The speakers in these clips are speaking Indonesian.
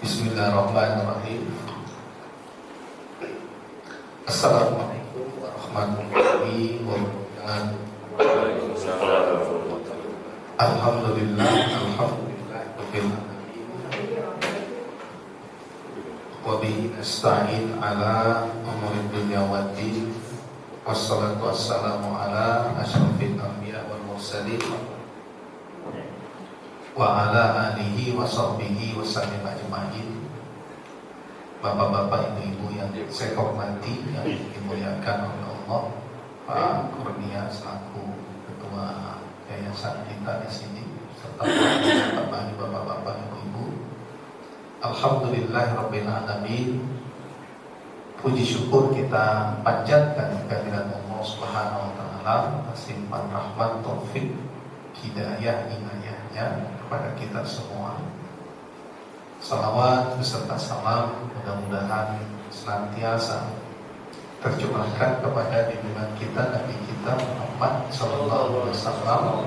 Bismillahirrahmanirrahim. Assalamualaikum warahmatullahi wabarakatuh. Alhamdulillah, alhamdulillah rabbil alamin. Wa bihi nasta'in ala umuri dunya waddin. Wassalatu wassalamu ala asyrafil anbiya wal mursalin wa ala alihi wa sahbihi wa sallim ajma'in. Bapak-bapak, ibu-ibu yang saya hormati, yang dimuliakan oleh Allah, Pak Kurnia selaku ketua yayasan kita di sini, serta bapak-bapak, ibu-ibu. Alhamdulillah rabbil alamin. Puji syukur kita panjatkan kehadirat Allah Subhanahu wa taala, simpan rahmat, taufik, hidayah, inayahnya kepada kita semua. Salawat beserta salam mudah-mudahan senantiasa tercurahkan kepada junjungan kita, Nabi kita Muhammad sallallahu alaihi wasallam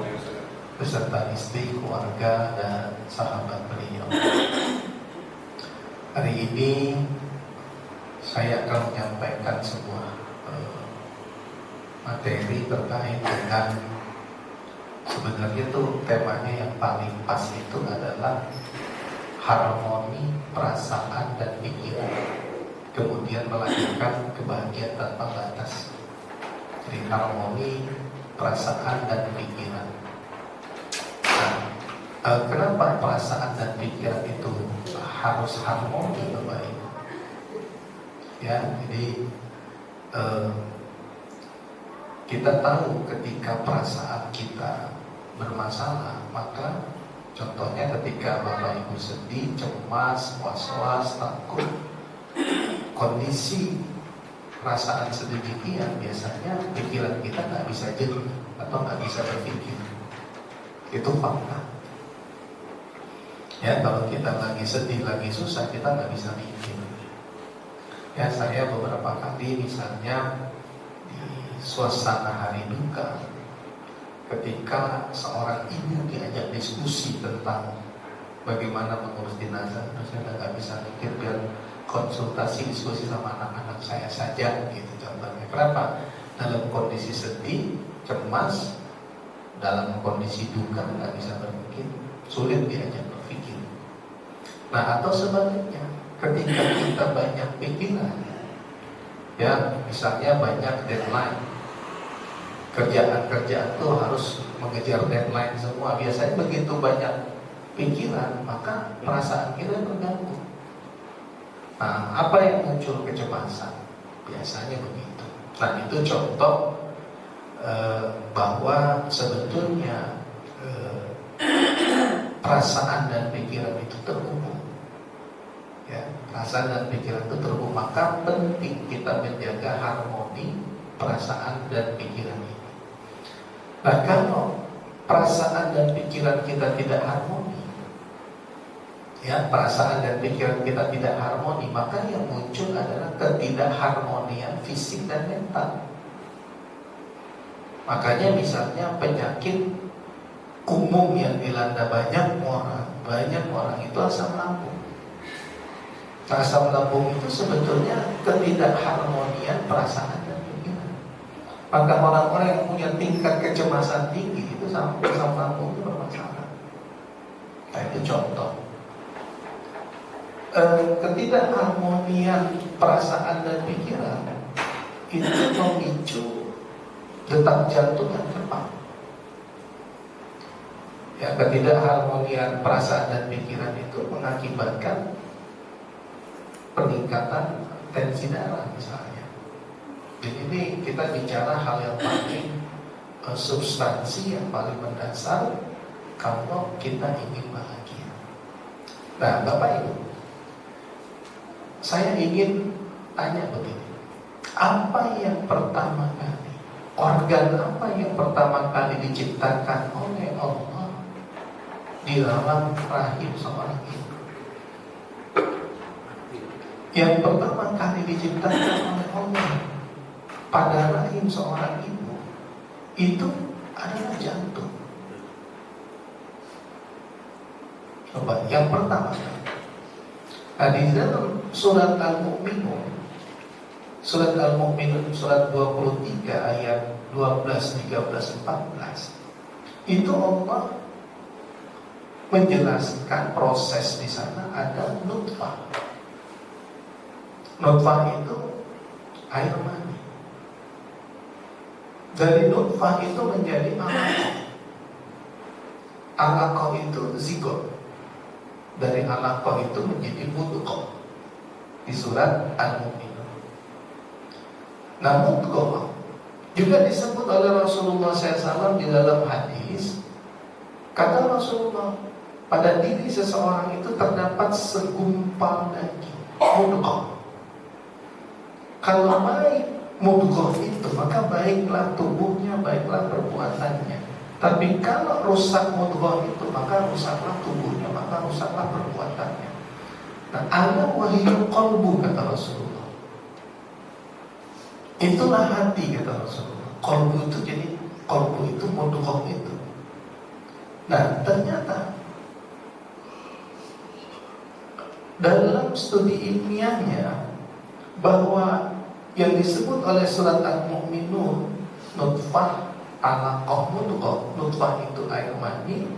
beserta istri, keluarga dan sahabat beliau. Hari ini saya akan menyampaikan sebuah materi terkait dengan, sebenarnya itu temanya yang paling pas itu adalah harmoni perasaan dan pikiran, kemudian melahirkan kebahagiaan tanpa batas. Jadi harmoni perasaan dan pikiran. Nah, kenapa perasaan dan pikiran itu harus harmoni, Bapak Ibu? Ya, jadi kita tahu ketika perasaan kita bermasalah, maka contohnya ketika Bapak Ibu sedih, cemas, was-was, takut, kondisi perasaan sedemikian, biasanya pikiran kita nggak bisa jernih atau nggak bisa berpikir. Itu fakta. Ya, kalau kita lagi sedih, lagi susah, kita nggak bisa mikir. Ya, saya beberapa kali misalnya di suasana hari duka, ketika seorang ibu diajak diskusi tentang bagaimana mengurus jenazah, saya nggak bisa mikir, biar konsultasi diskusi sama anak-anak saya saja, gitu contohnya. Kenapa? Dalam kondisi sedih, cemas, dalam kondisi duka nggak bisa berpikir, sulit diajak berpikir. Nah, atau sebaliknya, ketika kita banyak pikiran, ya misalnya banyak deadline, kerjaan-kerjaan itu harus mengejar deadline semua. Biasanya begitu banyak pikiran, maka perasaan kita terganggu. Nah, apa yang muncul? Kecemasan. Biasanya begitu. Nah, itu contoh bahwa sebetulnya perasaan dan pikiran itu terhubung. Ya, perasaan dan pikiran itu terhubung. Maka penting kita menjaga harmoni perasaan dan pikiran ini. Nah, kalau perasaan dan pikiran kita tidak harmoni, ya, perasaan dan pikiran kita tidak harmoni, maka yang muncul adalah ketidakharmonian fisik dan mental. Makanya misalnya penyakit umum yang dilanda banyak orang itu asam lambung. Asam lambung itu sebetulnya ketidakharmonian perasaan dan pikiran. Maka orang-orang yang punya tingkat kecemasan tinggi itu sampai asam lambungnya bermasalah. Nah, itu contoh. Ketidakharmonian perasaan dan pikiran itu memicu detak jantung yang cepat. Ya, ketidakharmonian perasaan dan pikiran itu mengakibatkan peningkatan tensi darah misalnya. Jadi ini kita bicara hal yang paling substansi, yang paling mendasar kalau kita ingin bahagia. Nah, Bapak Ibu, saya ingin tanya begini, apa yang pertama kali, organ apa yang pertama kali diciptakan oleh Allah di dalam rahim seorang ibu? Yang pertama kali diciptakan oleh Allah pada rahim seorang ibu itu adalah jantung. Coba, yang pertama, Nah, di dalam surat Al-Mu'minun, surat 23 ayat 12, 13, 14, itu Allah menjelaskan proses di sana ada nutfah. Nutfah itu air mani. Dari nutfah itu menjadi alaqah. Alaqah itu zigot. Dari alaqah itu menjadi mudghah. Di surat Al-Mu'minun. Nah, mudghah juga disebut oleh Rasulullah SAW di dalam hadis. Kata Rasulullah, pada diri seseorang itu terdapat segumpal daging, mudghah. Kalau baik mudghah itu, maka baiklah tubuhnya, baiklah perbuatannya. Tapi kalau rusak mudghah itu, maka rusaklah tubuhnya, maka rusaklah perbuatannya. Nah, ala wahiyul qalbu, kata Rasulullah. Itulah hati, kata Rasulullah. Qalbu itu jadi, qalbu itu mudghah itu. Nah, ternyata dalam studi ilmiahnya bahwa yang disebut oleh surat Al-Mu'minun, nutfah, alaqah, mudghah. Nutfah itu air mani,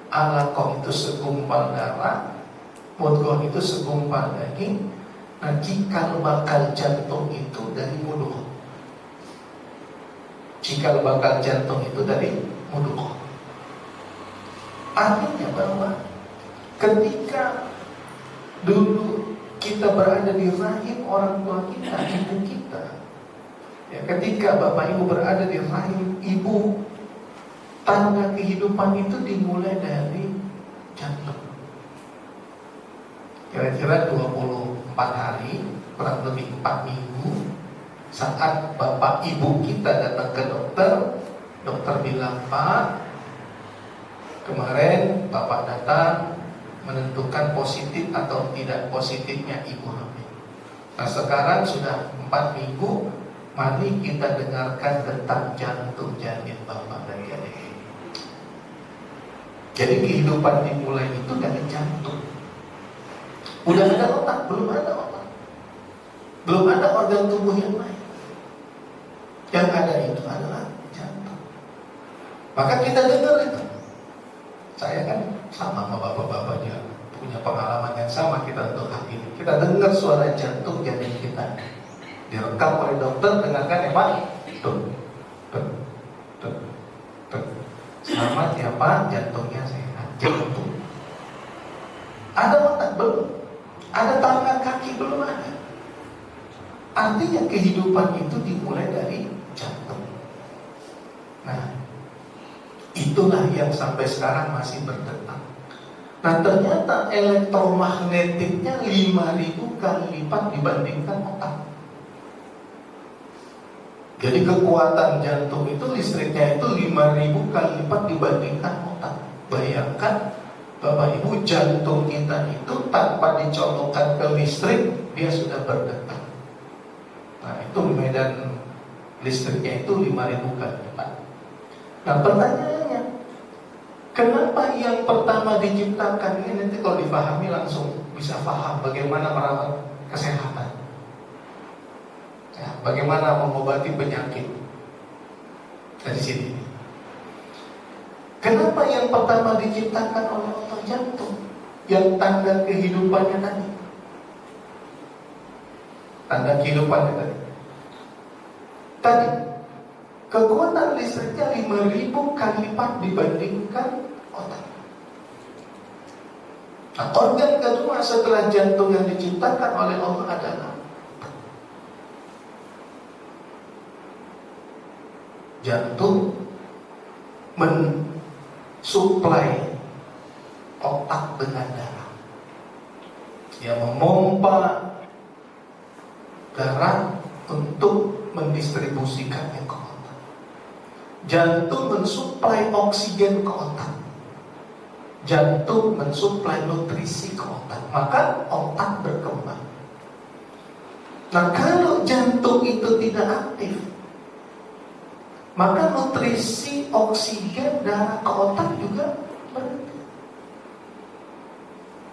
alaqah itu segumpal darah, mudghah itu segumpal daging. Nah, cikal bakal jantung itu dari mudghah. Cikal bakal jantung itu dari mudghah. Artinya bahwa ketika dulu kita berada di rahim orang tua kita, ibu kita, ya, ketika bapak ibu berada di rahim ibu, tanda kehidupan itu dimulai dari jantung. Kira-kira 24 hari, kurang lebih 4 minggu, saat bapak ibu kita datang ke dokter, dokter bilang, Pak, kemarin bapak datang menentukan positif atau tidak positifnya ibu hamil. Nah, sekarang sudah 4 minggu, mari kita dengarkan tentang jantung janin bapak dan janin ibu. Jadi kehidupan dimulai itu dari jantung. Udah ada otak? Belum ada otak. Belum ada organ tubuh yang lain. Yang ada itu adalah jantung. Maka kita dengar itu. Saya kan sama bapak-bapak dia punya pengalaman yang sama kita untuk hal ini. Kita dengar suara jantung janin kita direkam oleh dokter, dengarkan ya Pak. Tuh. Selamat ya Pak, jantungnya sehat. Jantung. Ada otak belum? Ada tangan kaki belum ada. Artinya kehidupan itu dimulai dari jantung. Nah, itulah yang sampai sekarang masih berdetak. Nah, ternyata elektromagnetiknya 5.000 kali lipat dibandingkan otak. Jadi kekuatan jantung itu, listriknya itu 5.000 kali lipat dibandingkan otak. Bayangkan Bapak Ibu, jantung kita itu tanpa dicolokkan ke listrik, dia sudah berdetak. Nah, itu medan listriknya itu 5.000 kali lipat. Nah, pertanyaannya, kenapa yang pertama diciptakan ini, nanti kalau dipahami langsung bisa paham bagaimana merawat kesehatan, ya, bagaimana mengobati penyakit dari sini. Kenapa yang pertama diciptakan oleh Allah jantung, yang tanda kehidupannya tadi? Tanda kehidupannya tadi kekuatan listriknya 5.000 kali lipat dibandingkan otak. Nah, organ kedua setelah jantung yang diciptakan oleh Allah adalah jantung mensuplai otak dengan darah. Dia memompa darah untuk mendistribusikannya ke otak. Jantung mensuplai oksigen ke otak. Jantung mensuplai nutrisi ke otak. Maka otak berkembang. Nah, kalau jantung itu tidak aktif, maka nutrisi oksigen darah ke otak juga berhenti.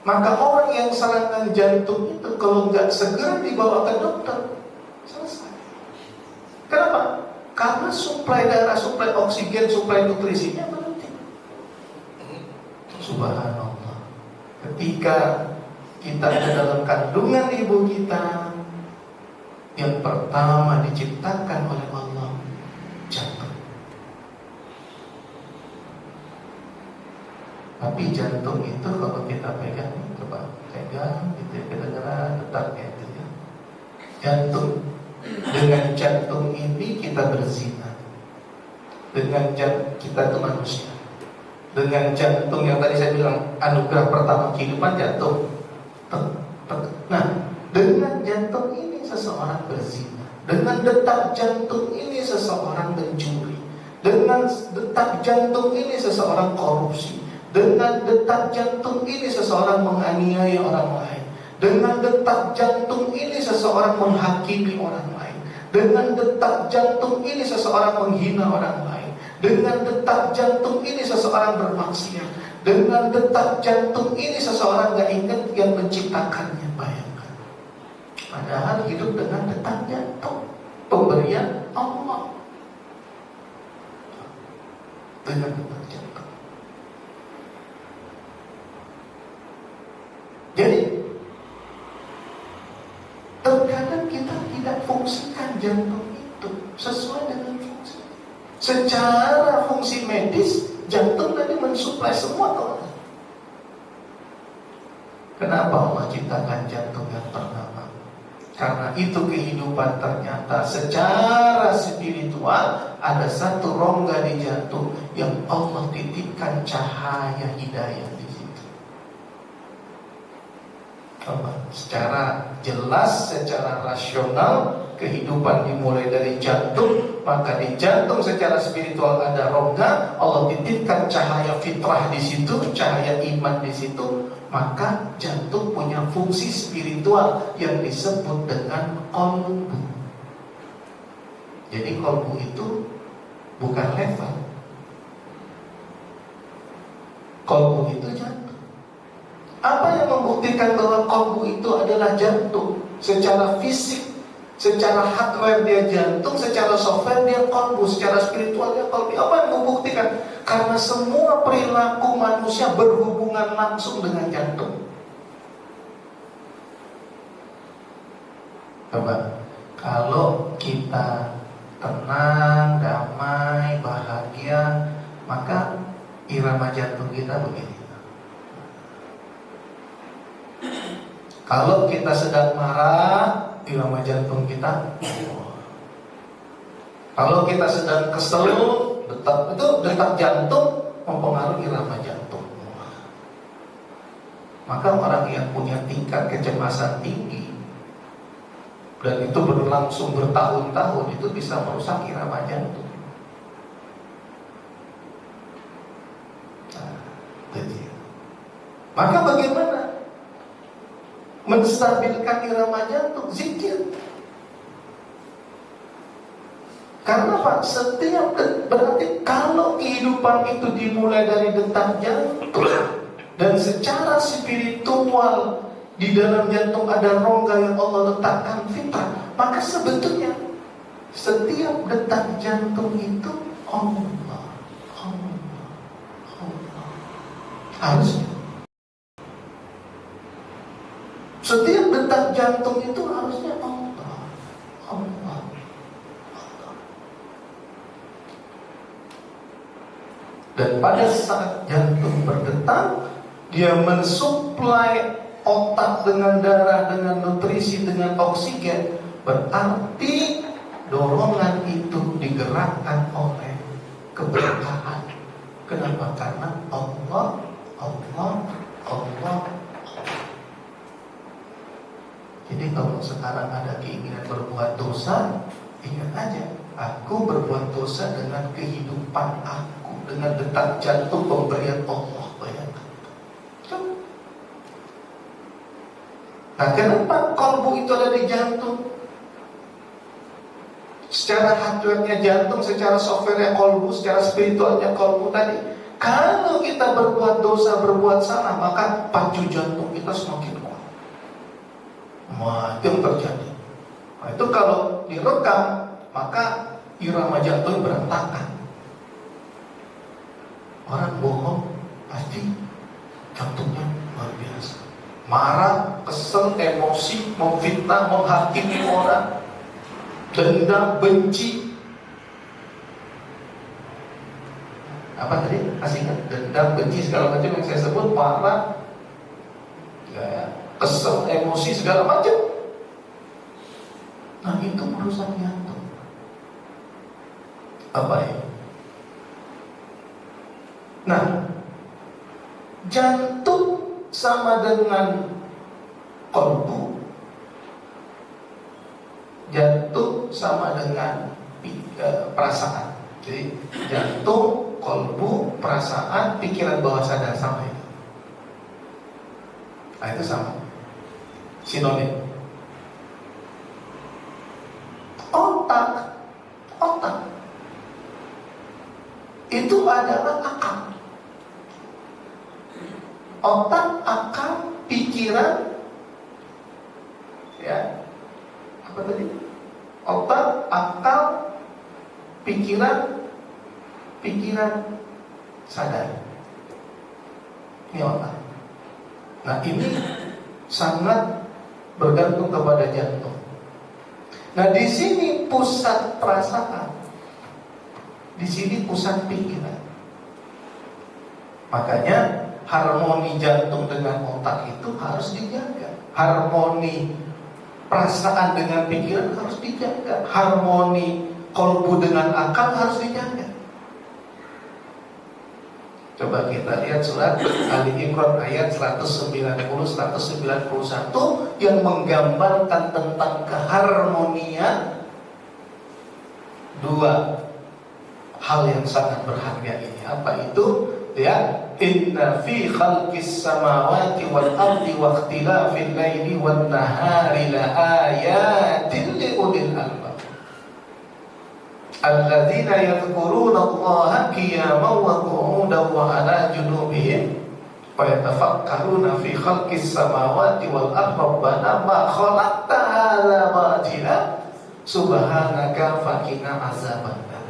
Maka orang yang serangan jantung itu kalau nggak segera dibawa ke dokter, selesai. Kenapa? Karena suplai darah, suplai oksigen, suplai nutrisinya berhenti. Subhanallah. Ketika kita ada dalam kandungan ibu kita, yang pertama diciptakan oleh Allah jantung. Tapi jantung itu kalau kita pegang, coba pegang, gitu, kedengaran detaknya itu ya. Jantung. Dengan jantung ini kita berzina. Dengan kita itu manusia. Dengan jantung yang tadi saya bilang anugerah pertama kehidupan jantung. Nah, dengan jantung ini seseorang berzina. Dengan detak jantung ini seseorang mencuri. Dengan detak jantung ini seseorang korupsi. Dengan detak jantung ini seseorang menganiaya orang lain. Dengan detak jantung ini seseorang menghakimi orang lain. Dengan detak jantung ini seseorang menghina orang lain. Dengan detak jantung ini seseorang bermaksiat. Dengan detak jantung ini seseorang gak ingat yang menciptakannya. Bayangkan. Padahal hidup dengan detak jantung, pemberian Allah. Dengan detak jantung. Jadi terkadang kita tidak fungsikan jantung itu sesuai dengan fungsi. Secara fungsi medis, jantung tadi mensuplai semua organ. Kenapa Allah ciptakan jantung yang pertama? Karena itu kehidupan ternyata secara spiritual ada satu rongga di jantung yang Allah titipkan cahaya hidayah di situ. Secara jelas, secara rasional, kehidupan dimulai dari jantung. Maka di jantung secara spiritual ada rongga, Allah titipkan cahaya fitrah di situ, cahaya iman di situ. Maka jantung punya fungsi spiritual yang disebut dengan qalbu. Jadi qalbu itu bukan level. Qalbu itu jantung. Apa yang membuktikan bahwa qalbu itu adalah jantung? Secara fisik, secara hardware dia jantung, secara software dia qalbu, secara spiritual dia qalbi. Apa yang membuktikan? Karena semua perilaku manusia berhubungan langsung dengan jantung. Coba, kalau kita tenang, damai, bahagia, maka irama jantung kita begini. Kalau kita sedang marah, irama jantung kita. Kalau kita sedang kesel, detak jantung mempengaruhi irama jantung. Maka orang yang punya tingkat kecemasan tinggi dan itu berlangsung bertahun-tahun, itu bisa merusak irama jantung. Maka bagaimana menstabilkan irama jantung? Zikir. Karena Pak, setiap berarti kalau kehidupan itu dimulai dari detak jantung dan secara spiritual di dalam jantung ada rongga yang Allah letakkan fitrah, maka sebetulnya setiap detak jantung itu Allah. Harusnya setiap detak jantung itu harusnya Allah. Dan pada saat jantung berdetak, dia mensuplai otak dengan darah, dengan nutrisi, dengan oksigen. Berarti dorongan itu digerakkan oleh keberkahan. Kenapa? Karena Allah. Jadi kalau sekarang ada keinginan berbuat dosa, ingat aja, aku berbuat dosa dengan kehidupan aku, dengan detak jantung pemberian Allah. Bayangkan. Nah, kenapa qalbu itu ada di jantung? Secara hardware-nya jantung, secara software-nya qalbu, secara spiritualnya qalbu tadi. Kalau kita berbuat dosa, berbuat salah, maka pacu jantung kita semakin kuat. Itu yang terjadi. Nah, itu kalau direkam, maka irama jantung berantakan. Orang bohong pasti jantungnya luar biasa. Marah, kesel, emosi, memfitnah, menghakimi orang, dendam, benci. Apa tadi? Asingkan dendam, benci, segala macam yang saya sebut, marah, ya, kesel, emosi, segala macam. Nah, itu merusak jantung. Apa ya? Nah, jantung sama dengan kolbu. Jantung sama dengan perasaan. Jadi jantung, kolbu, perasaan, pikiran bawah sadar sama itu. Nah, itu sama, sinonim. Otak itu adalah akal. Otak, akal, pikiran, ya, apa tadi? Otak, akal, pikiran sadar. Ini otak. Nah, ini sangat bergantung kepada jantung. Nah, di sini pusat perasaan, di sini pusat pikiran. Makanya harmoni jantung dengan otak itu harus dijaga. Harmoni perasaan dengan pikiran harus dijaga. Harmoni kolbu dengan akal harus dijaga. Coba kita lihat surat Ali Imran ayat 190-191 yang menggambarkan tentang keharmonian dua hal yang sangat berharga ini. Apa itu? Ya, inna fi khalqis samawati wal ardi wa ikhtilafil laili wan nahari la ayatin li ulil albab. Alladzina yadhkuruna Allaha qiyaman wa qu'udan wa 'ala junubihim wa yatafakkaruna fi khalqis samawati wal ardi rabbana ma khalaqta hadza batila subhanaka faqina azabannar.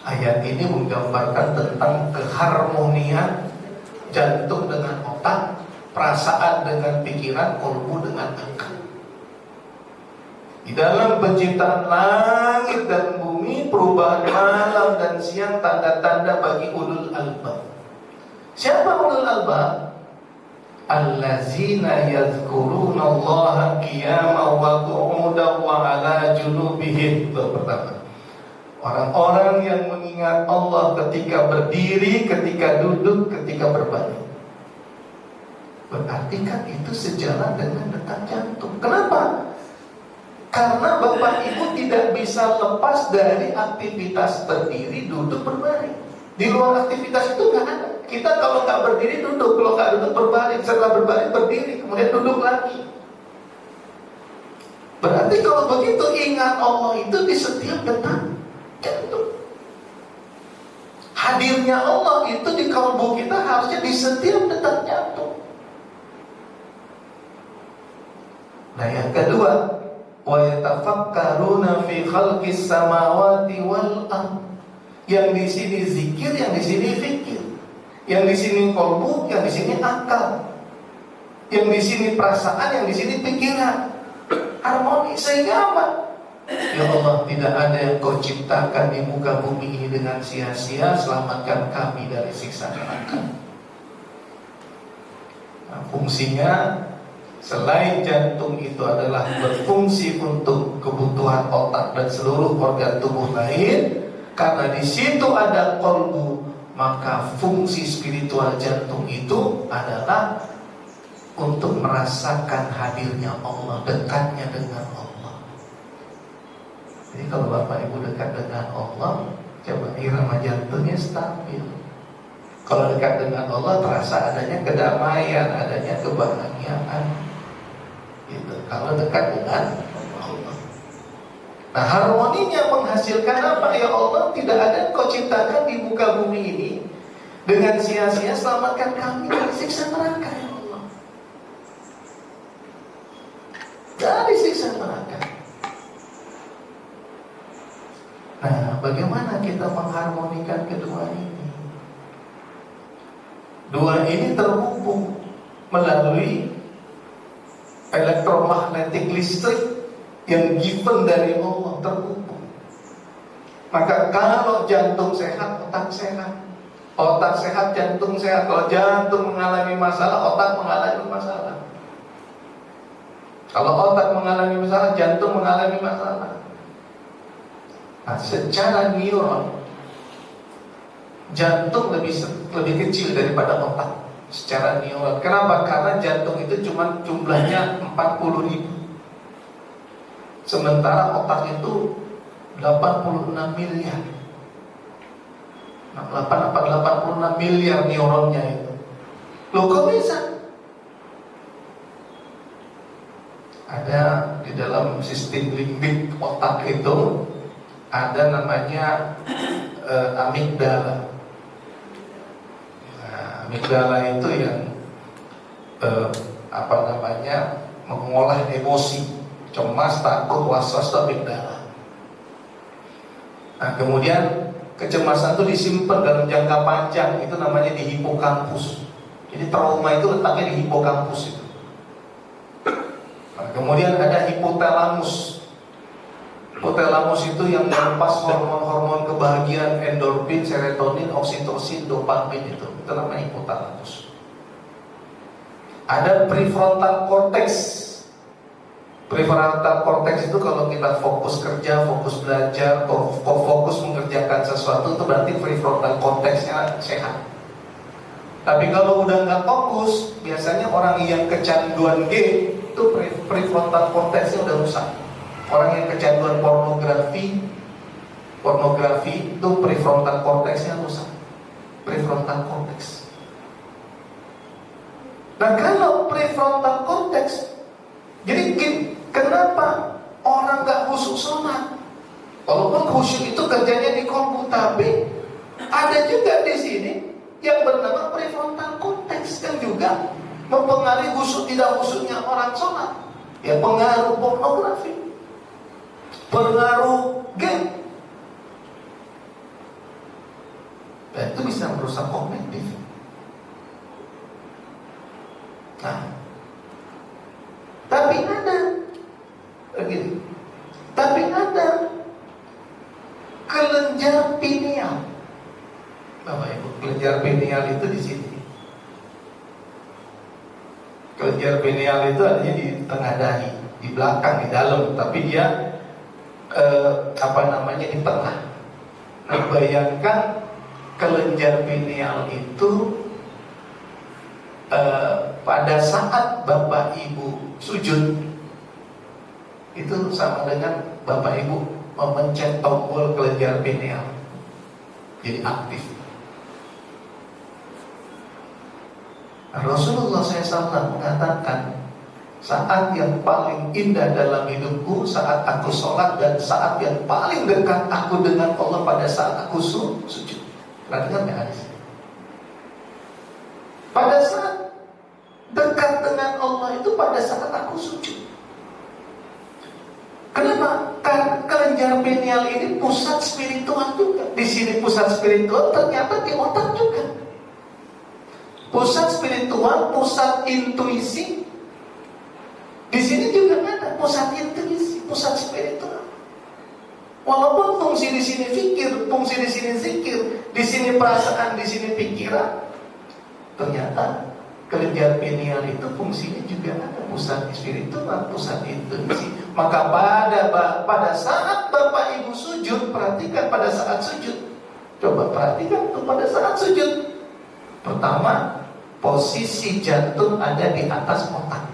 Ayat ini menggambarkan tentang keharmonian jantung dengan otak, perasaan dengan pikiran, kolbu dengan akal. Di dalam penciptaan langit dan bumi, perubahan malam dan siang, tanda-tanda bagi ulul albab. Siapa ulul albab? Allazina yadhkuruna Allaha qiyaman wa qu'udan wa 'ala junubihim. Itu pertama. Orang-orang yang mengingat Allah ketika berdiri, ketika duduk, ketika berbaring. Berarti kan itu sejalan dengan detak jantung. Kenapa? Karena Bapak Ibu tidak bisa lepas dari aktivitas berdiri, duduk, berbaring. Di luar aktivitas itu nggak ada. Kita kalau nggak berdiri duduk, kalau nggak duduk berbaring, setelah berbaring berdiri, kemudian duduk lagi. Berarti kalau begitu ingat Allah itu di setiap detak jantung. Hadirnya Allah itu di kalbu kita harusnya di setiap detak jantung. Nah, yang kedua, wa yatafakkaruna fi khalqis samawati wal ard. Yang di sini zikir, yang di sini fikir. Yang di sini kolbu, yang di sini akal. Yang di sini perasaan, yang di sini pikiran. Harmoni, sehingga apa? Ya Allah, tidak ada yang Kau ciptakan di muka bumi ini dengan sia-sia. Selamatkan kami dari siksa neraka. Nah, fungsinya selain jantung itu adalah berfungsi untuk kebutuhan otak dan seluruh organ tubuh lain, karena di situ ada kolbu, maka fungsi spiritual jantung itu adalah untuk merasakan hadirnya Allah, dekatnya dengan Allah. Jadi kalau Bapak Ibu dekat dengan Allah, coba irama jantungnya stabil. Kalau dekat dengan Allah terasa adanya kedamaian, adanya kebahagiaan. Gitu. Kalau dekat dengan Allah. Nah, harmoninya menghasilkan apa? ya Allah, tidak ada Kau ciptakan di muka bumi ini dengan sia-sia, selamatkan kami dari siksa neraka ya Allah. Dari siksa neraka. Nah, bagaimana kita mengharmonikan kedua ini? Dua ini terhubung melalui elektromagnetik listrik yang given dari Allah, terhubung. Maka kalau jantung sehat, otak sehat. Otak sehat, jantung sehat. Kalau jantung mengalami masalah, otak mengalami masalah. Kalau otak mengalami masalah, jantung mengalami masalah. Nah, secara neuron, jantung lebih kecil daripada otak. Secara neuron. Kenapa? Karena jantung itu cuma jumlahnya 40.000. Sementara otak itu 86 miliar. 86 miliar neuronnya itu. Loh, kok bisa? Ada di dalam sistem limbik otak itu ada namanya amigdala. Nah, amigdala itu yang mengolah emosi, cemas, takut, was-was, itu amigdala. Nah, kemudian kecemasan itu disimpan dalam jangka panjang, itu namanya di hipokampus. Jadi trauma itu letaknya di hipokampus itu. Nah, kemudian ada hipotalamus. Hipotalamus itu yang melepas hormon-hormon kebahagiaan, endorfin, serotonin, oksitosin, dopamin itu namanya hipotalamus. Ada prefrontal cortex. Prefrontal cortex itu kalau kita fokus kerja, fokus belajar, fokus mengerjakan sesuatu, itu berarti prefrontal cortexnya sehat. Tapi kalau udah nggak fokus, biasanya orang yang kecanduan game itu prefrontal cortexnya udah rusak. Orang yang kecanduan pornografi itu prefrontal cortexnya rusak. Prefrontal cortex. Nah, kalau prefrontal cortex, jadi kenapa orang nggak khusyuk sholat? Walaupun khusyuk itu kerjanya di kolbu, tapi ada juga di sini yang bernama prefrontal cortex yang juga mempengaruhi khusyuk tidak khusyuknya orang sholat. Ya, pengaruh pornografi, pengaruh game, dan itu bisa merusak kognitif. Nah, tapi ada kelenjar pineal. Bapak Ibu, kelenjar pineal itu di sini. Kelenjar pineal itu adanya di tengah dahi, di belakang, di dalam, tapi dia di tengah. Nah, bayangkan kelenjar pineal itu pada saat Bapak Ibu sujud, itu sama dengan Bapak Ibu memencet tombol kelenjar pineal, jadi aktif. Rasulullah SAW mengatakan, saat yang paling indah dalam hidupku saat aku sholat, dan saat yang paling dekat aku dengan Allah pada saat aku sujud. Perhatikan ya hadis. Pada saat dekat dengan Allah itu pada saat aku sujud. Kenapa? Karena kelenjar pineal ini pusat spiritual juga. Di sini pusat spiritual, ternyata di otak juga. Pusat spiritual, pusat intuisi. Di sini juga ada pusat intuisi, pusat spiritual. Walaupun fungsi di sini fikir, fungsi di sini zikir, di sini perasaan, di sini pikiran, ternyata kelenjar pineal itu fungsinya juga ada pusat spiritual, pusat intuisi. Maka pada saat Bapak Ibu sujud, perhatikan pada saat sujud. Coba perhatikan tuh pada saat sujud. Pertama, posisi jantung ada di atas otak.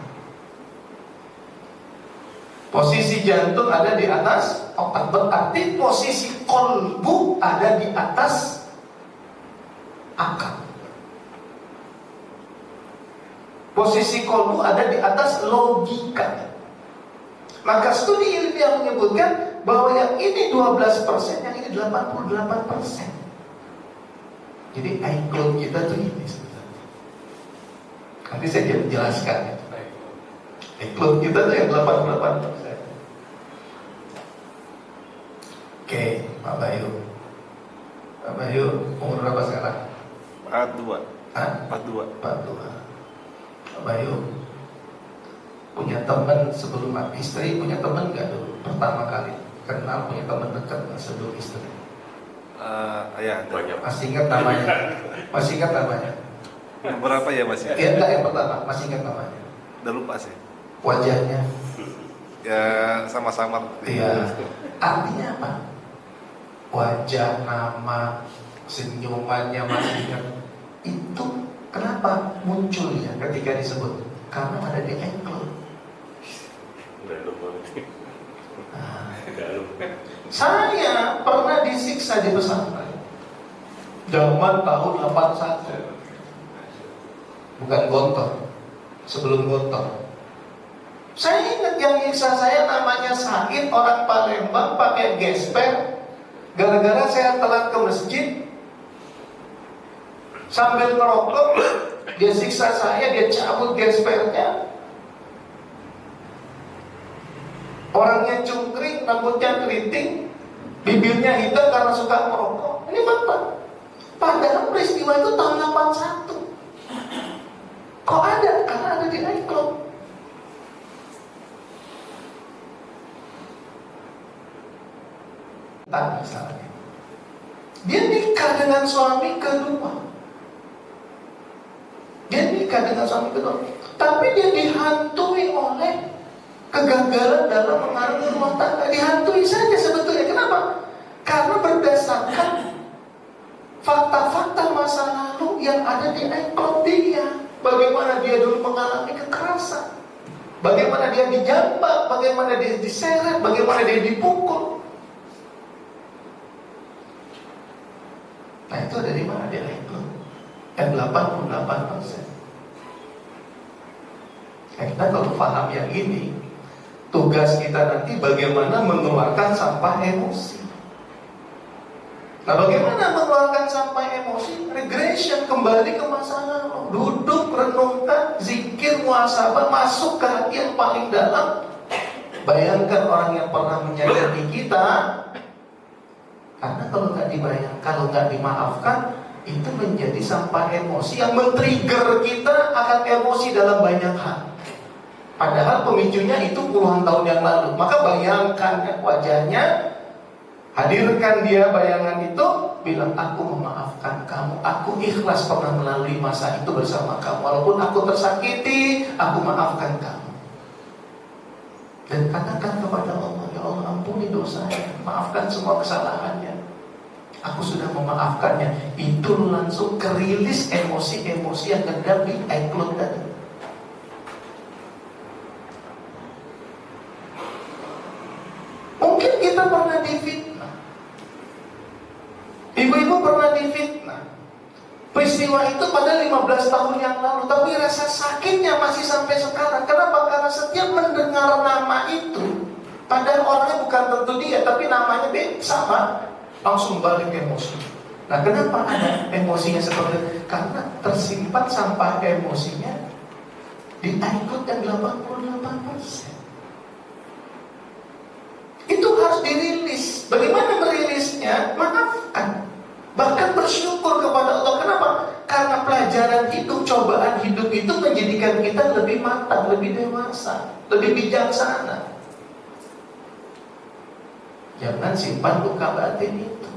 Posisi jantung ada di atas otak, berarti posisi kolbu ada di atas akal. Posisi kolbu ada di atas logika. Maka studi ilmiah menyebutkan bahwa yang ini 12%, yang ini 88%. Jadi iCloud kita tuh ini sebenarnya. Nanti saya jelaskan ya. iCloud kita tuh yang 88%. Oke, Pak Bayu. Pak Bayu, umur berapa sekarang? 42. Hah? 42. 42. Pak Bayu, punya teman sebelum istri, punya teman nggak dulu? Pertama kali kenal, punya teman dekat nggak sebelum istri? Ya, banyak. Masih ingat namanya? Masih ingat namanya? Berapa ya Mas? Ya enggak, yang pertama, masih ingat namanya? Udah lupa sih. Wajahnya? Ya sama-sama. Iya. Artinya apa? Wajah, nama, senyumannya masih ingat. Itu kenapa munculnya ketika disebut? Karena ada di iCloud. Saya pernah disiksa di pesantren zaman tahun 81. Bukan Gontor, sebelum Gontor. Saya ingat yang nyiksa saya namanya Said, orang Palembang, pakai gesper. Gara-gara saya telat ke masjid, sambil ngerokok, dia siksa saya, dia cabut gespernya. Orangnya cungkring, rambutnya keriting, bibirnya hitam karena suka merokok. Ini fakta. Padahal peristiwa itu tahun 81. Kok ada? Karena ada di iCloud. Tak misalnya, dia nikah dengan suami kedua. Tapi dia dihantui oleh kegagalan dalam mengarungi rumah tangga. Dihantui saja sebetulnya. Kenapa? Karena berdasarkan fakta-fakta masa lalu yang ada di iCloud dia. Bagaimana dia dulu mengalami kekerasan, bagaimana dia dijambak, bagaimana dia diseret, bagaimana dia dipukul. Nah itu ada di mana dia iCloud? Yang 88%. Kita kalau paham yang ini, tugas kita nanti bagaimana mengeluarkan sampah emosi. Nah bagaimana mengeluarkan sampah emosi? Regression, kembali ke masa lalu. Duduk, renungkan, zikir, muhasabah, masuk ke hati yang paling dalam. Bayangkan orang yang pernah menyakiti kita. Karena kalau nggak dibayangkan, kalau nggak dimaafkan, itu menjadi sampah emosi yang men-trigger kita akan emosi dalam banyak hal. Padahal pemicunya itu puluhan tahun yang lalu. Maka bayangkan wajahnya, hadirkan dia bayangan itu, bilang aku memaafkan kamu, aku ikhlas pernah melalui masa itu bersama kamu, walaupun aku tersakiti, aku maafkan kamu. Dan katakan kepada Allah, ya Allah ampuni dosanya, maafkan semua kesalahannya, aku sudah memaafkannya. Itu langsung kerilis emosi-emosi yang terdapat di iCloud tadi. Mungkin kita pernah difitnah, ibu-ibu pernah difitnah. Peristiwa itu pada 15 tahun yang lalu, tapi rasa sakitnya masih sampai sekarang. Kenapa? Karena setiap mendengar nama itu, padahal orangnya bukan tentu dia, tapi namanya sama, langsung balik emosi. Nah kenapa ada emosinya seperti itu? Karena tersimpan sampah emosinya di iCloud yang 88%. Itu harus dirilis. Bagaimana merilisnya? Maafkan. Bahkan bersyukur kepada Allah. Kenapa? Karena pelajaran hidup, cobaan hidup itu menjadikan kita lebih matang, lebih dewasa, lebih bijaksana. Jangan simpan luka batin itu.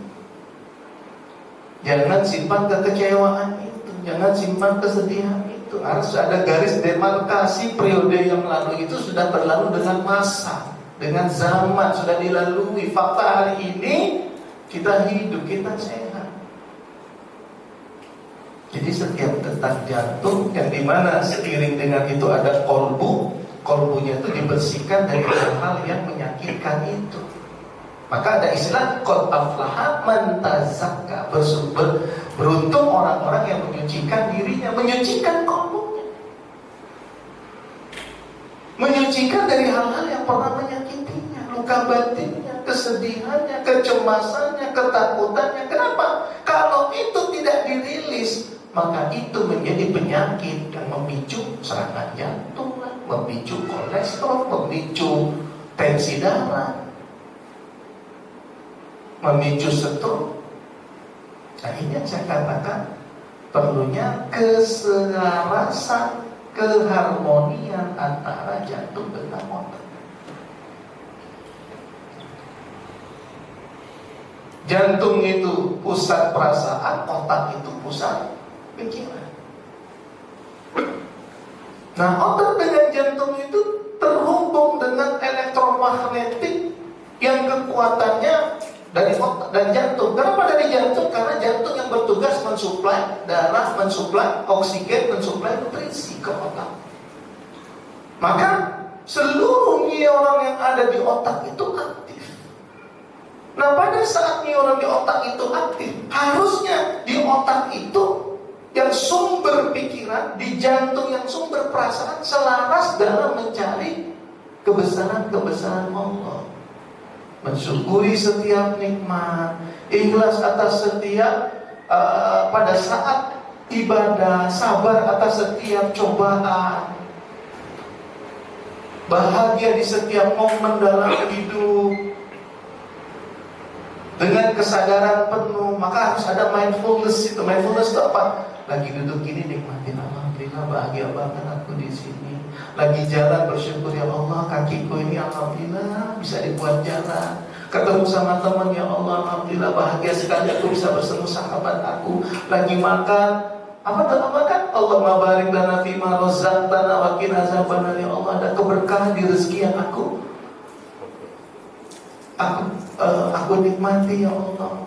Jangan simpan kekecewaan itu. Jangan simpan kesedihan itu. Harus ada garis demarkasi. Periode yang lalu itu sudah berlalu dengan masa, dengan zaman, sudah dilalui. Fakta hari ini kita hidup, kita sehat. Jadi setiap detak jantung yang dimana seiring dengan itu ada kolbu, kolbunya itu dibersihkan dari hal-hal yang menyakitkan itu. Maka ada istilah qad aflaha man tazakka, beruntung orang-orang yang menyucikan dirinya, menyucikan kolbunya, menyucikan dari hal-hal yang pernah menyakitinya, luka batinnya, kesedihannya, kecemasannya, ketakutannya. Kenapa? Kalau itu tidak dirilis, maka itu menjadi penyakit yang memicu serangan jantung, memicu kolesterol, memicu tensi darah, memicu stroke. Nah, ini yang saya katakan perlunya keselarasan, keharmonian antara jantung dengan otak. Jantung itu pusat perasaan, otak itu pusat pikiran. Nah, otak dengan jantung itu terhubung dengan elektromagnetik yang kekuatannya dari otak dan jantung. Kenapa dari jantung? Karena jantung yang bertugas mensuplai darah, mensuplai oksigen, mensuplai nutrisi ke otak. Maka seluruh neuron yang ada di otak itu aktif. Nah, pada saat neuron di otak itu aktif, harusnya di otak itu yang sumber pikiran, di jantung yang sumber perasaan selaras dalam mencari kebesaran-kebesaran Allah, mensyukuri setiap nikmat, ikhlas atas setiap pada saat ibadah, sabar atas setiap cobaan, bahagia di setiap momen dalam hidup dengan kesadaran penuh. Maka harus ada mindfulness. Itu mindfulness itu apa? Lagi duduk gini nikmatin, alhamdulillah bahagia banget aku di sini. Lagi jalan bersyukur, ya Allah kakiku ini alhamdulillah bisa dibuat jalan. Ketemu sama teman, ya Allah alhamdulillah bahagia sekali aku bisa bertemu sahabat aku. Lagi makan, apa doa makan? Allahumma barik lana fima razaqtana wa qina azabannar. Ya Allah, ada keberkahan di rezeki yang aku nikmati, ya Allah.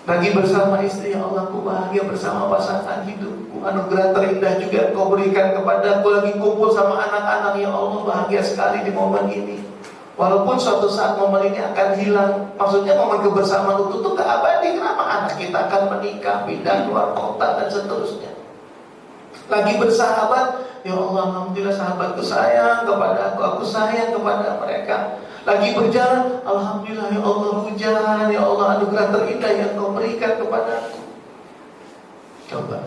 Lagi bersama istri, ya Allah aku bahagia bersama pasangan hidupku. Anugerah terindah juga Kau berikan kepada aku. Lagi kumpul sama anak-anak, ya Allah bahagia sekali di momen ini. Walaupun suatu saat momen ini akan hilang. Maksudnya momen kebersamaan itu tuh gak abadi. Kenapa? Anak kita akan menikah, pindah keluar kota dan seterusnya. Lagi bersahabat, ya Allah alhamdulillah sahabatku sayang kepada aku sayang kepada mereka. Lagi berjalan, alhamdulillah ya Allah hujan, ya Allah anugerah terindah yang Kau berikan kepada aku. Coba.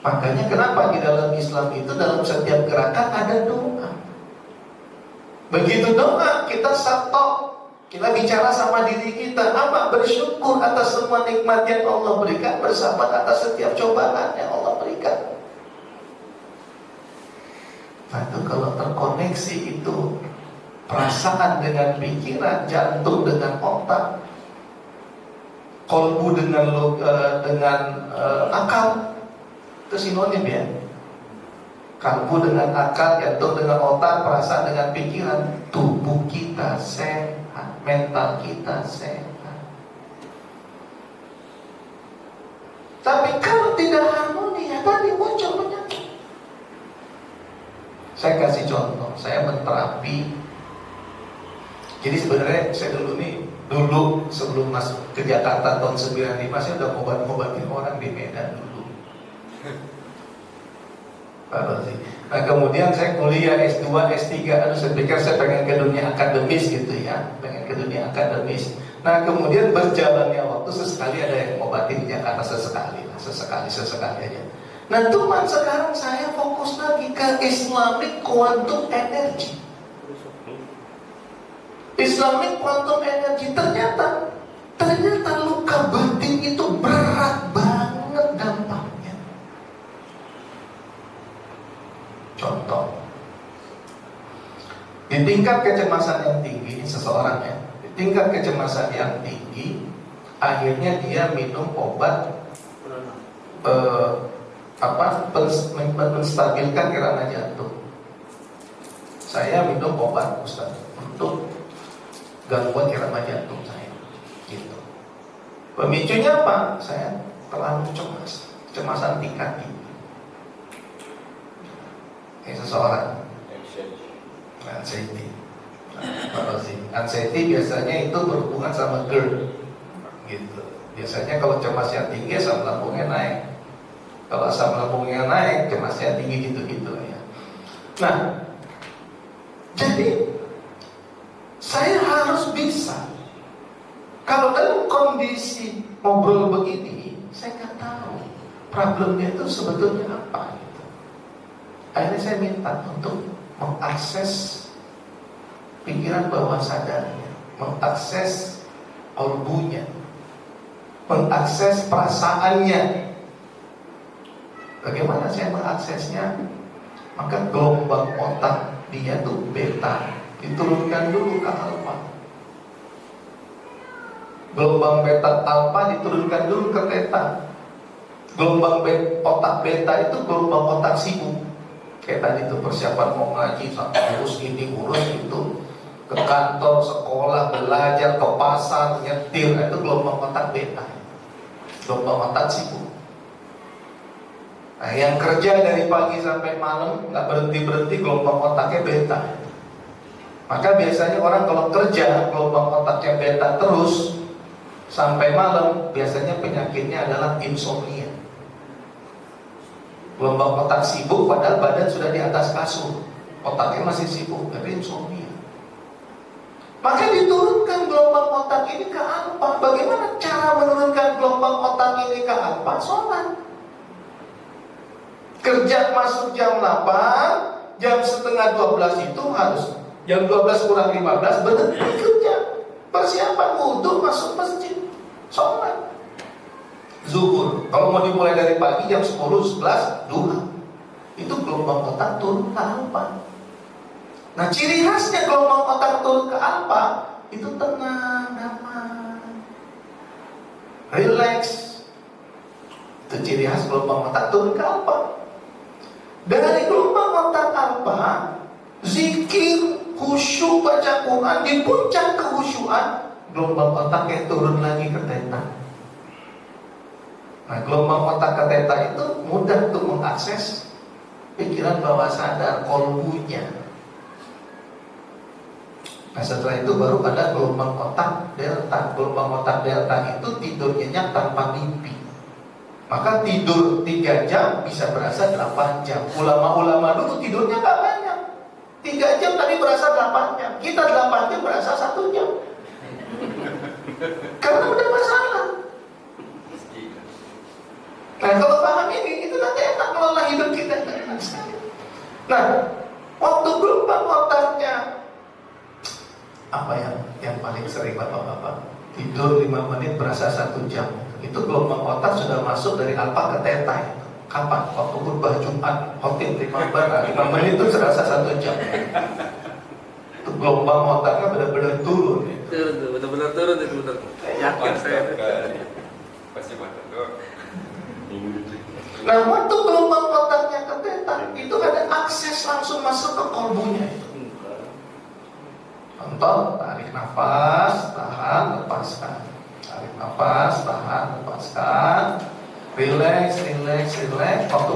Makanya kenapa di dalam Islam itu dalam setiap gerakan ada doa. Begitu doa kita stop, kita bicara sama diri kita, apa? Bersyukur atas semua nikmat yang Allah berikan, bersabar atas setiap cobaan yang Allah berikan. Nah itu kalau terkoneksi itu perasaan dengan pikiran, jantung dengan otak, kolbu dengan akal, itu sinonim ya. Kalbu dengan akal, jantung dengan otak, perasaan dengan pikiran, tubuh kita sehat, mental kita sehat. Tapi kalau tidak harmoni, ya tadi muncul penyakit. Saya kasih contoh, saya menterapi. Jadi sebenarnya saya dulu sebelum masuk ke Jakarta tahun 95 saya udah ngobatin orang di Medan dulu. Nah kemudian saya kuliah S2, S3, saya pikir saya pengen ke dunia akademis gitu ya, pengen ke dunia akademis. Nah kemudian berjalannya waktu sesekali ada yang ngobatin di Jakarta sesekali aja. Nah cuman sekarang saya fokus lagi ke Islamic Quantum Energy. Islamic Quantum Energy ternyata luka batin itu berat banget dampaknya. Contoh, di tingkat kecemasan yang tinggi seseorang ya, di tingkat kecemasan yang tinggi, akhirnya dia minum obat menstabilkan irama jantung. Saya minum obat Ustaz untuk gangguan irama jantung saya, gitu. Pemicunya apa? Saya terlalu cemas, kecemasan tingkat tinggi. Seseorang anxiety. Anxiety biasanya itu berhubungan sama GERD, gitu. Biasanya kalau cemasnya tinggi, asam lambungnya naik. Kalau asam lambungnya naik, cemasnya tinggi gitu ya. Nah, Jadi saya harus bisa. Kalau dalam kondisi ngobrol begini, saya nggak tahu problemnya itu sebetulnya apa gitu. Akhirnya saya minta untuk mengakses pikiran bawah sadarnya, mengakses kolbunya, mengakses perasaannya. Bagaimana saya mengaksesnya? Maka gelombang otak dia tuh beta diturunkan dulu ke alfa. Gelombang beta alfa diturunkan dulu ke theta. Gelombang otak beta itu gelombang otak sibuk. Kayak tadi itu persiapan mau ngaji, urus ini, urus itu, ke kantor, sekolah, belajar, ke pasar, nyetir, itu gelombang otak beta. Gelombang otak sibuk. Nah, yang kerja dari pagi sampai malam nggak berhenti gelombang otaknya beta. Maka biasanya orang kalau kerja gelombang otaknya beta terus sampai malam, biasanya penyakitnya adalah insomnia. Gelombang otak sibuk padahal badan sudah di atas kasur, otaknya masih sibuk, tapi insomnia. Maka diturunkan gelombang otak ini ke alfa. Bagaimana cara menurunkan gelombang otak ini ke alfa? Sholat. Kerja masuk jam 8, jam setengah 12 itu harus jam 12 kurang 15 berhenti kerja. Persiapan wudhu, masuk masjid, sholat zuhur. Kalau mau dimulai dari pagi jam 10, 11, duha. Itu gelombang otak turun ke alfa. Nah, ciri khasnya gelombang otak turun ke alfa itu tenang, damai, relax. Itu ciri khas gelombang otak turun ke alfa. Dari gelombang otak alfa, zikir, khusyuk, baca Quran, di puncak kehusyuan, gelombang otaknya turun lagi ke theta. Nah, gelombang otak ke theta itu mudah untuk mengakses pikiran bawah sadar, kolbunya. Nah, setelah itu baru ada gelombang otak delta. Gelombang otak delta itu tidur nyenyak tanpa mimpi. Maka tidur 3 jam bisa berasa 8 jam. Ulama-ulama dulu tidurnya gak banyak, 3 jam tapi berasa 8 jam. Kita 8 jam berasa 1 jam. Karena udah masalah. Nah, kalau paham ini, itu nanti enak mengelola hidup kita. Nah, waktu gelombang otaknya apa yang paling sering bapak-bapak tidur 5 menit berasa 1 jam, itu gelombang otak sudah masuk dari alfa ke theta. Kapan? Waktu khutbah Jumat, khotib 5 menit itu terasa 1 jam. Itu gelombang otaknya benar-benar turun. Benar-benar turun itu benar. Yakin saya. Pasti betul. Nah, waktu gelombang otaknya ke theta, itu ada akses langsung masuk ke kolbunya itu. Contoh, tarik nafas, tahan, lepaskan. Tarik nafas, tahan, lepaskan. Relax. Waktu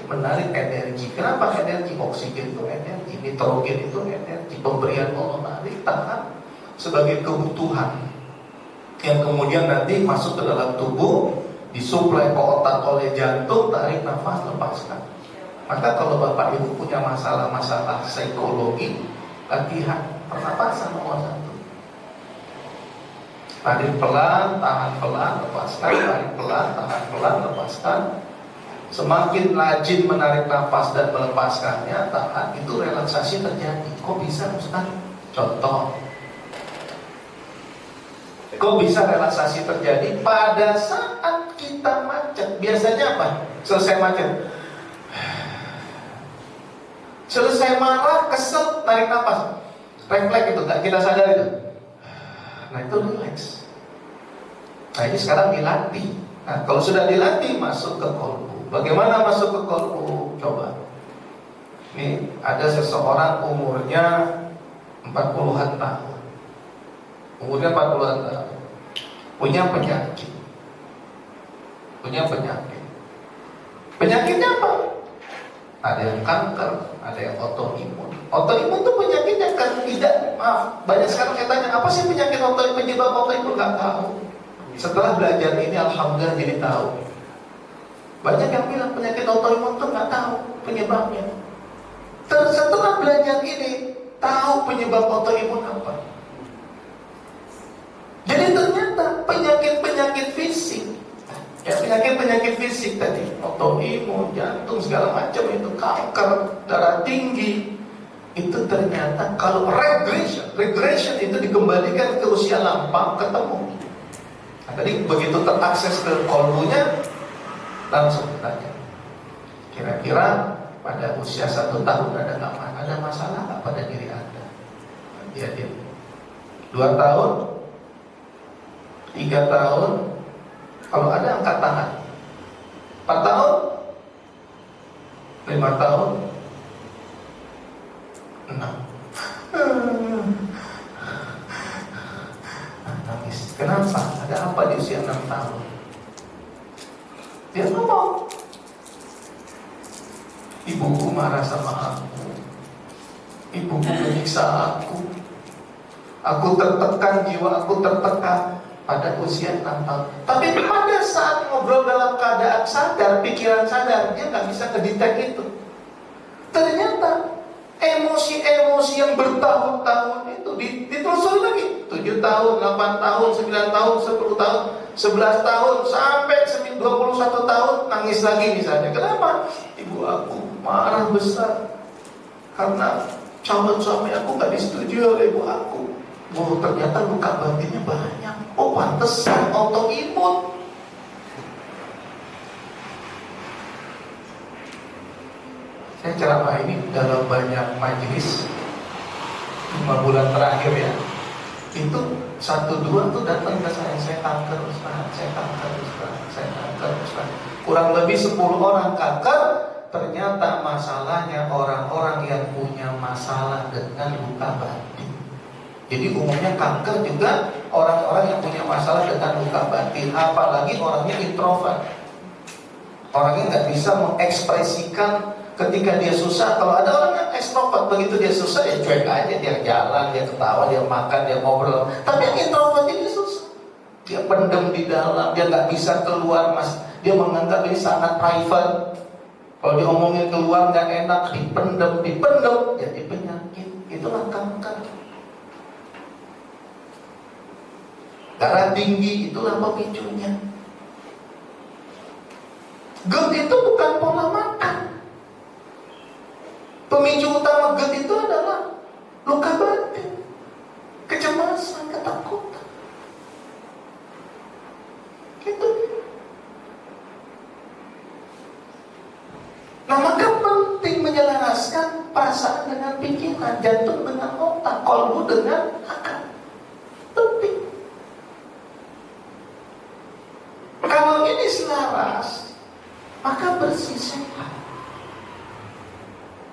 menarik energi. Kenapa energi? Oksigen itu energi, nitrogen itu energi. Pemberian Allah, menarik, tahan sebagai kebutuhan yang kemudian nanti masuk ke dalam tubuh, disuplai ke otak oleh jantung. Tarik nafas, lepaskan. Maka kalau bapak ibu punya masalah psikologi, latihan pernapasan nomor 1. Tarik pelan, tahan pelan, lepaskan. Tarik pelan, tahan pelan, lepaskan. Semakin rajin menarik nafas dan melepaskannya, tahan, itu relaksasi terjadi. Kok bisa Ustaz? Contoh, kok bisa relaksasi terjadi? Pada saat kita macet, biasanya apa? Selesai macet, selesai marah, kesel, tarik nafas, refleks itu, gak kita sadar itu. Nah, itu relax. Nah, ini sekarang dilatih. Nah, kalau sudah dilatih, masuk ke kolbu. Bagaimana masuk ke kolbu? Coba. Ini ada seseorang umurnya 40-an tahun. Umurnya 40-an tahun. Punya penyakit. Penyakitnya apa? Ada yang kanker, ada yang autoimun. Autoimun itu penyakit yang kan tidak, banyak sekarang saya tanya, apa sih penyakit autoimun, penyebab autoimun? Gak tahu. Setelah belajar ini, alhamdulillah jadi tahu. Banyak yang bilang penyakit autoimun itu gak tahu penyebabnya. Setelah belajar ini, tahu penyebab autoimun apa. Jadi ternyata penyakit-penyakit fisik, ya penyakit-penyakit fisik tadi, autoimun, jantung segala macam itu, kanker, darah tinggi, itu ternyata kalau regression itu dikembalikan ke usia lampau ketemu. Nah, tadi begitu terakses ke kolbunya, langsung tanya, kira-kira pada usia 1 tahun ada masalah nggak pada diri Anda? Dia 2 tahun, 3 tahun, kalau ada angkat tangan. 4 tahun, 5 tahun, 6. Nangis. Kenapa? Ada apa di usia 6 tahun? Dia ngomong, ibuku marah sama aku, ibuku menyiksa aku tertekan, jiwa aku tertekan pada usia 6 tahun. Tapi pada saat ngobrol dalam keadaan sadar, pikiran sadar, dia nggak bisa kedetek itu. Ternyata emosi-emosi yang bertahun-tahun itu ditelusuri lagi. 7 tahun, 8 tahun, 9 tahun, 10 tahun, 11 tahun, sampai 21 tahun nangis lagi misalnya. Kenapa? Ibu aku marah besar karena calon suami aku gak disetujui oleh ibu aku. Oh, ternyata luka batinnya banyak. Oh, pantesan autoimun. Saya ceramah ini dalam banyak majelis 5 bulan terakhir ya. Itu 1-2 tuh datang ke saya kanker Ustaz, saya kanker Ustaz, saya kanker Ustaz. Kurang lebih 10 orang kanker. Ternyata masalahnya orang-orang yang punya masalah dengan luka batin. Jadi umumnya kanker juga orang-orang yang punya masalah dengan luka batin. Apalagi orangnya introvert, orangnya nggak bisa mengekspresikan ketika dia susah. Kalau ada orang yang ekstrovert, begitu dia susah ya cuek aja, dia jalan, dia ketawa, dia makan, dia ngobrol. Tapi yang introvert ini susah, dia pendem di dalam, dia nggak bisa keluar mas. Dia menganggap ini sangat private. Kalau diomongin keluar nggak enak, dipendem, jadi penyakit. Itulah kanker. Darah tinggi, itulah pemicunya. GERD itu bukan pola makan. Pemicu utama GERD itu adalah luka batin, kecemasan, ketakutan. Gitu. Nah, maka penting menyelaraskan perasaan dengan pikiran, jantung dengan otak, kolbu dengan akal. Penting. Kalau ini selaras, maka bersih sehat.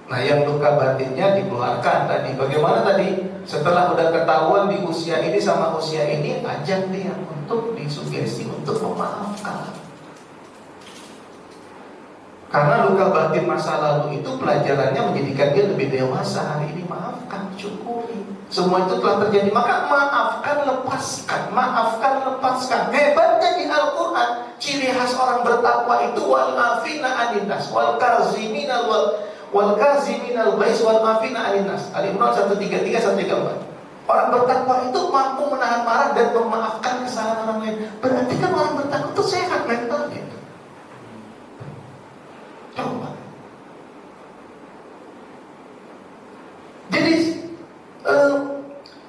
Nah, yang luka batinnya dikeluarkan tadi. Bagaimana tadi? Setelah udah ketahuan di usia ini sama usia ini, ajak dia untuk disugesti untuk memaafkan. Karena luka batin masa lalu itu pelajarannya menjadikan dia lebih dewasa. Hari ini maafkan, syukuri. Semua itu telah terjadi. Maka maafkan, lepaskan. Maafkan, lepaskan. Hebatnya di Al-Quran, ciri khas orang bertakwa itu wal afina aninnas, wal kaziminal bais, wal afina aninnas. Al-Imran 133-134. Orang bertakwa itu mampu menahan marah dan memaafkan kesalahan orang lain. Berarti kan orang bertakwa itu sehat mentalnya. Coba. Jadi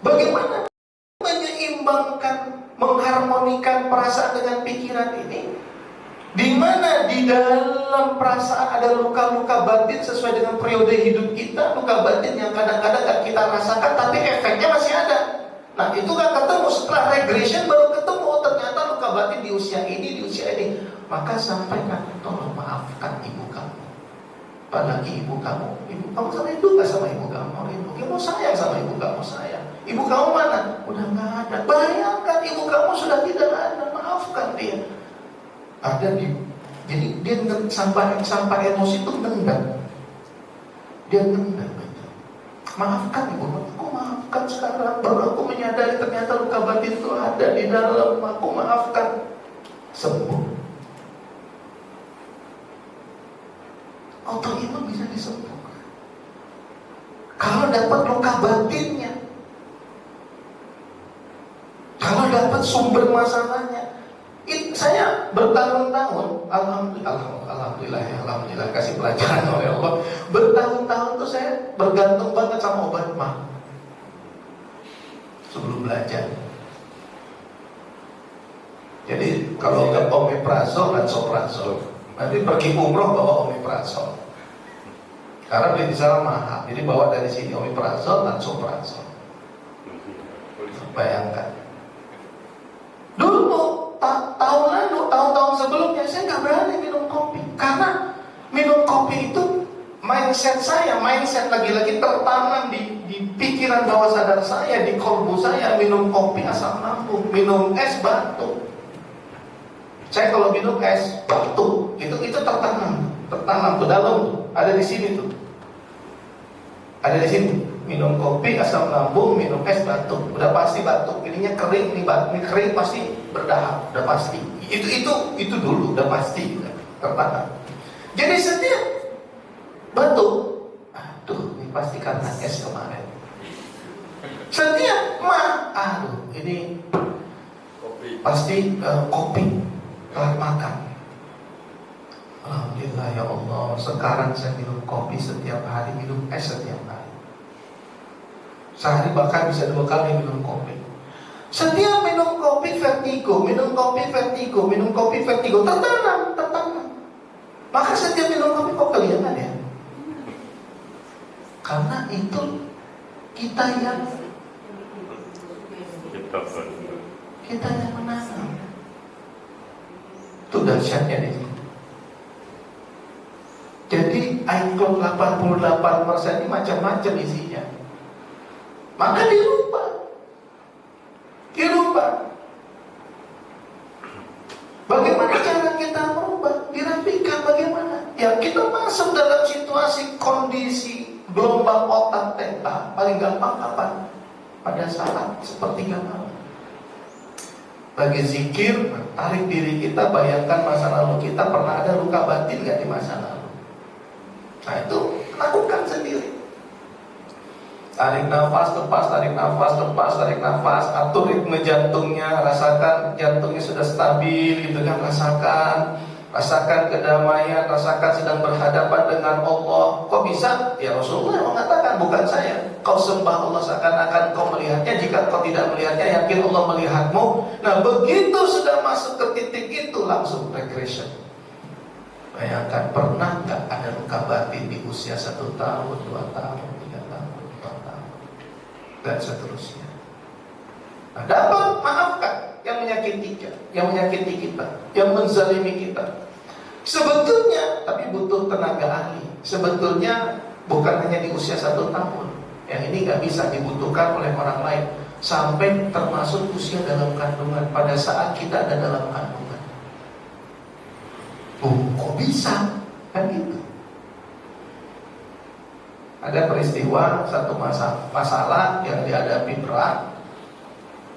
bagaimana menyeimbangkan, mengharmonikan perasaan dengan pikiran ini? Di mana di dalam perasaan ada luka-luka batin sesuai dengan periode hidup kita, luka batin yang kadang-kadang gak kita rasakan tapi efeknya masih ada. Nah, itu gak ketemu. Setelah regression baru ketemu, oh, ternyata luka batin di usia ini, di usia ini. Maka sampaikan, tolong maafkan ibu kamu. Apalagi ibu kamu sama itu gak sama ibu kamu. Ibu kamu sayang sama ibu kamu, sayang. Ibu kamu mana? Udah gak ada. Bayangkan ibu kamu sudah tidak ada. Maafkan dia. Ada di, jadi dia sampai emosi itu nendang. Dia nendang. Maafkan ibu, aku maafkan sekarang. Baru aku menyadari ternyata luka batin itu ada di dalam. Aku maafkan. Sembuh. Autoimun bisa disembuhkan. Kalau dapat luka batin sumber masalahnya. Saya bertahun-tahun, alhamdulillah kasih pelajaran oleh Allah. Bertahun-tahun tuh saya bergantung banget sama obat mah sebelum belajar. Jadi kalau nggak omeprazol dan soprazol, nanti pergi umroh bawa omeprazol. Karena beli di sana mahal, jadi bawa dari sini omeprazol dan soprazol. Bayangkan. Dulu tahun lalu, tahun-tahun sebelumnya saya nggak berani minum kopi, karena minum kopi itu mindset lagi-lagi tertanam di pikiran bawah sadar saya, di kolbu saya. Minum kopi asam lambung, minum es batuk. Saya kalau minum es batuk, itu tertanam tuh dalam tuh, ada di sini tuh, ada di sini. Minum kopi asam lambung, minum es batuk, udah pasti batuk. Ininya kering, ini kering pasti berdahak, udah pasti. Itu dulu udah pasti tertanam. Jadi setiap batuk, aduh ini pasti karena es kemarin. Setiap ini pasti kopi telah makan. Alhamdulillah ya Allah, sekarang saya minum kopi setiap hari, minum es setiap hari. Sehari bahkan bisa 2 kali minum kopi. Setiap minum kopi vertigo, tertanam. Maka setiap minum kopi kok kelihatan ya? Karena itu kita yang menanam. Itu dahsyatnya di sini. Jadi iCloud 88% ini macam-macam isinya. Maka dirubah. Bagaimana cara kita merubah? Dirapikan bagaimana? Ya kita masuk dalam situasi kondisi gelombang otak theta. Paling gampang kapan? Pada saat sepertiga malam. Lagi zikir, tarik diri kita, bayangkan masa lalu kita. Pernah ada luka batin gak di masa lalu? Nah itu lakukan sendiri. Tarik nafas, lepas, atur ritme jantungnya, rasakan jantungnya sudah stabil, gitu kan, rasakan kedamaian, rasakan sedang berhadapan dengan Allah. Kok bisa? Ya Rasulullah mengatakan, bukan saya. Kau sembah Allah seakan-akan kau melihatnya, jika kau tidak melihatnya, yakin Allah melihatmu. Nah begitu sudah masuk ke titik itu, langsung regression. Bayangkan, pernah gak ada luka batin di usia 1 tahun, 2 tahun, 3 tahun, 4 tahun, dan seterusnya. Nah, dapat maafkan yang menyakiti kita, yang menzalimi kita. Sebetulnya, tapi butuh tenaga ahli. Sebetulnya bukan hanya di usia 1 tahun. Yang ini gak bisa dibutuhkan oleh orang lain. Sampai termasuk usia dalam kandungan, pada saat kita ada dalam kandungan. Kok bisa? Kan gitu. Ada peristiwa, satu masalah yang dihadapi berat.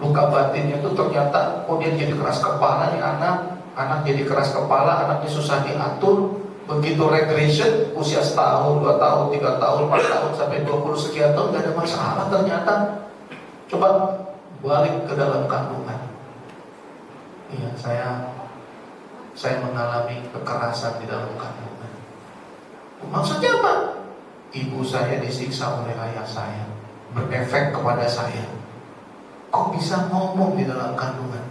Luka batinnya itu ternyata, dia jadi keras kepala nih anak jadi keras kepala, anaknya susah diatur. Begitu regression, usia 1 tahun, 2 tahun, 3 tahun, 4 tahun, sampai 20 sekian tahun, gak ada masalah ternyata. Coba balik ke dalam kandungan. Iya, saya mengalami kekerasan di dalam kandungan. Maksudnya apa? Ibu saya disiksa oleh ayah saya, berefek kepada saya. Kok bisa ngomong di dalam kandungan?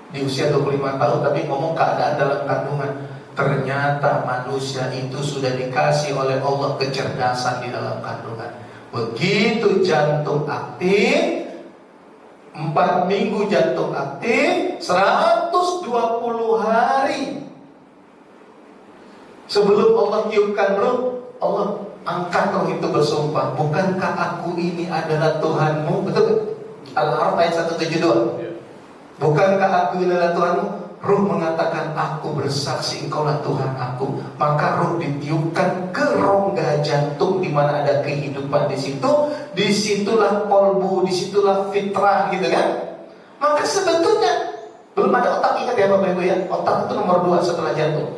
Di usia 25 tahun tapi ngomong keadaan dalam kandungan. Ternyata manusia itu sudah dikasih oleh Allah kecerdasan di dalam kandungan. Begitu jantung aktif, 4 minggu jantung aktif, 120 hari sebelum Allah tiupkan ruh, Allah angkat roh itu bersumpah, bukankah aku ini adalah Tuhanmu? Betul? Al-A'raf ayat 172. Bukankah aku ini adalah Tuhanmu? Ruh mengatakan, aku bersaksi engkaulah Tuhan aku. Maka ruh ditiupkan ke rongga jantung di mana ada kehidupan di situ. Disitulah kolbu, disitulah fitrah, gitu kan? Maka sebetulnya belum ada otak, ingat ya Bapak Ibu ya, otak itu nomor 2 setelah jantung.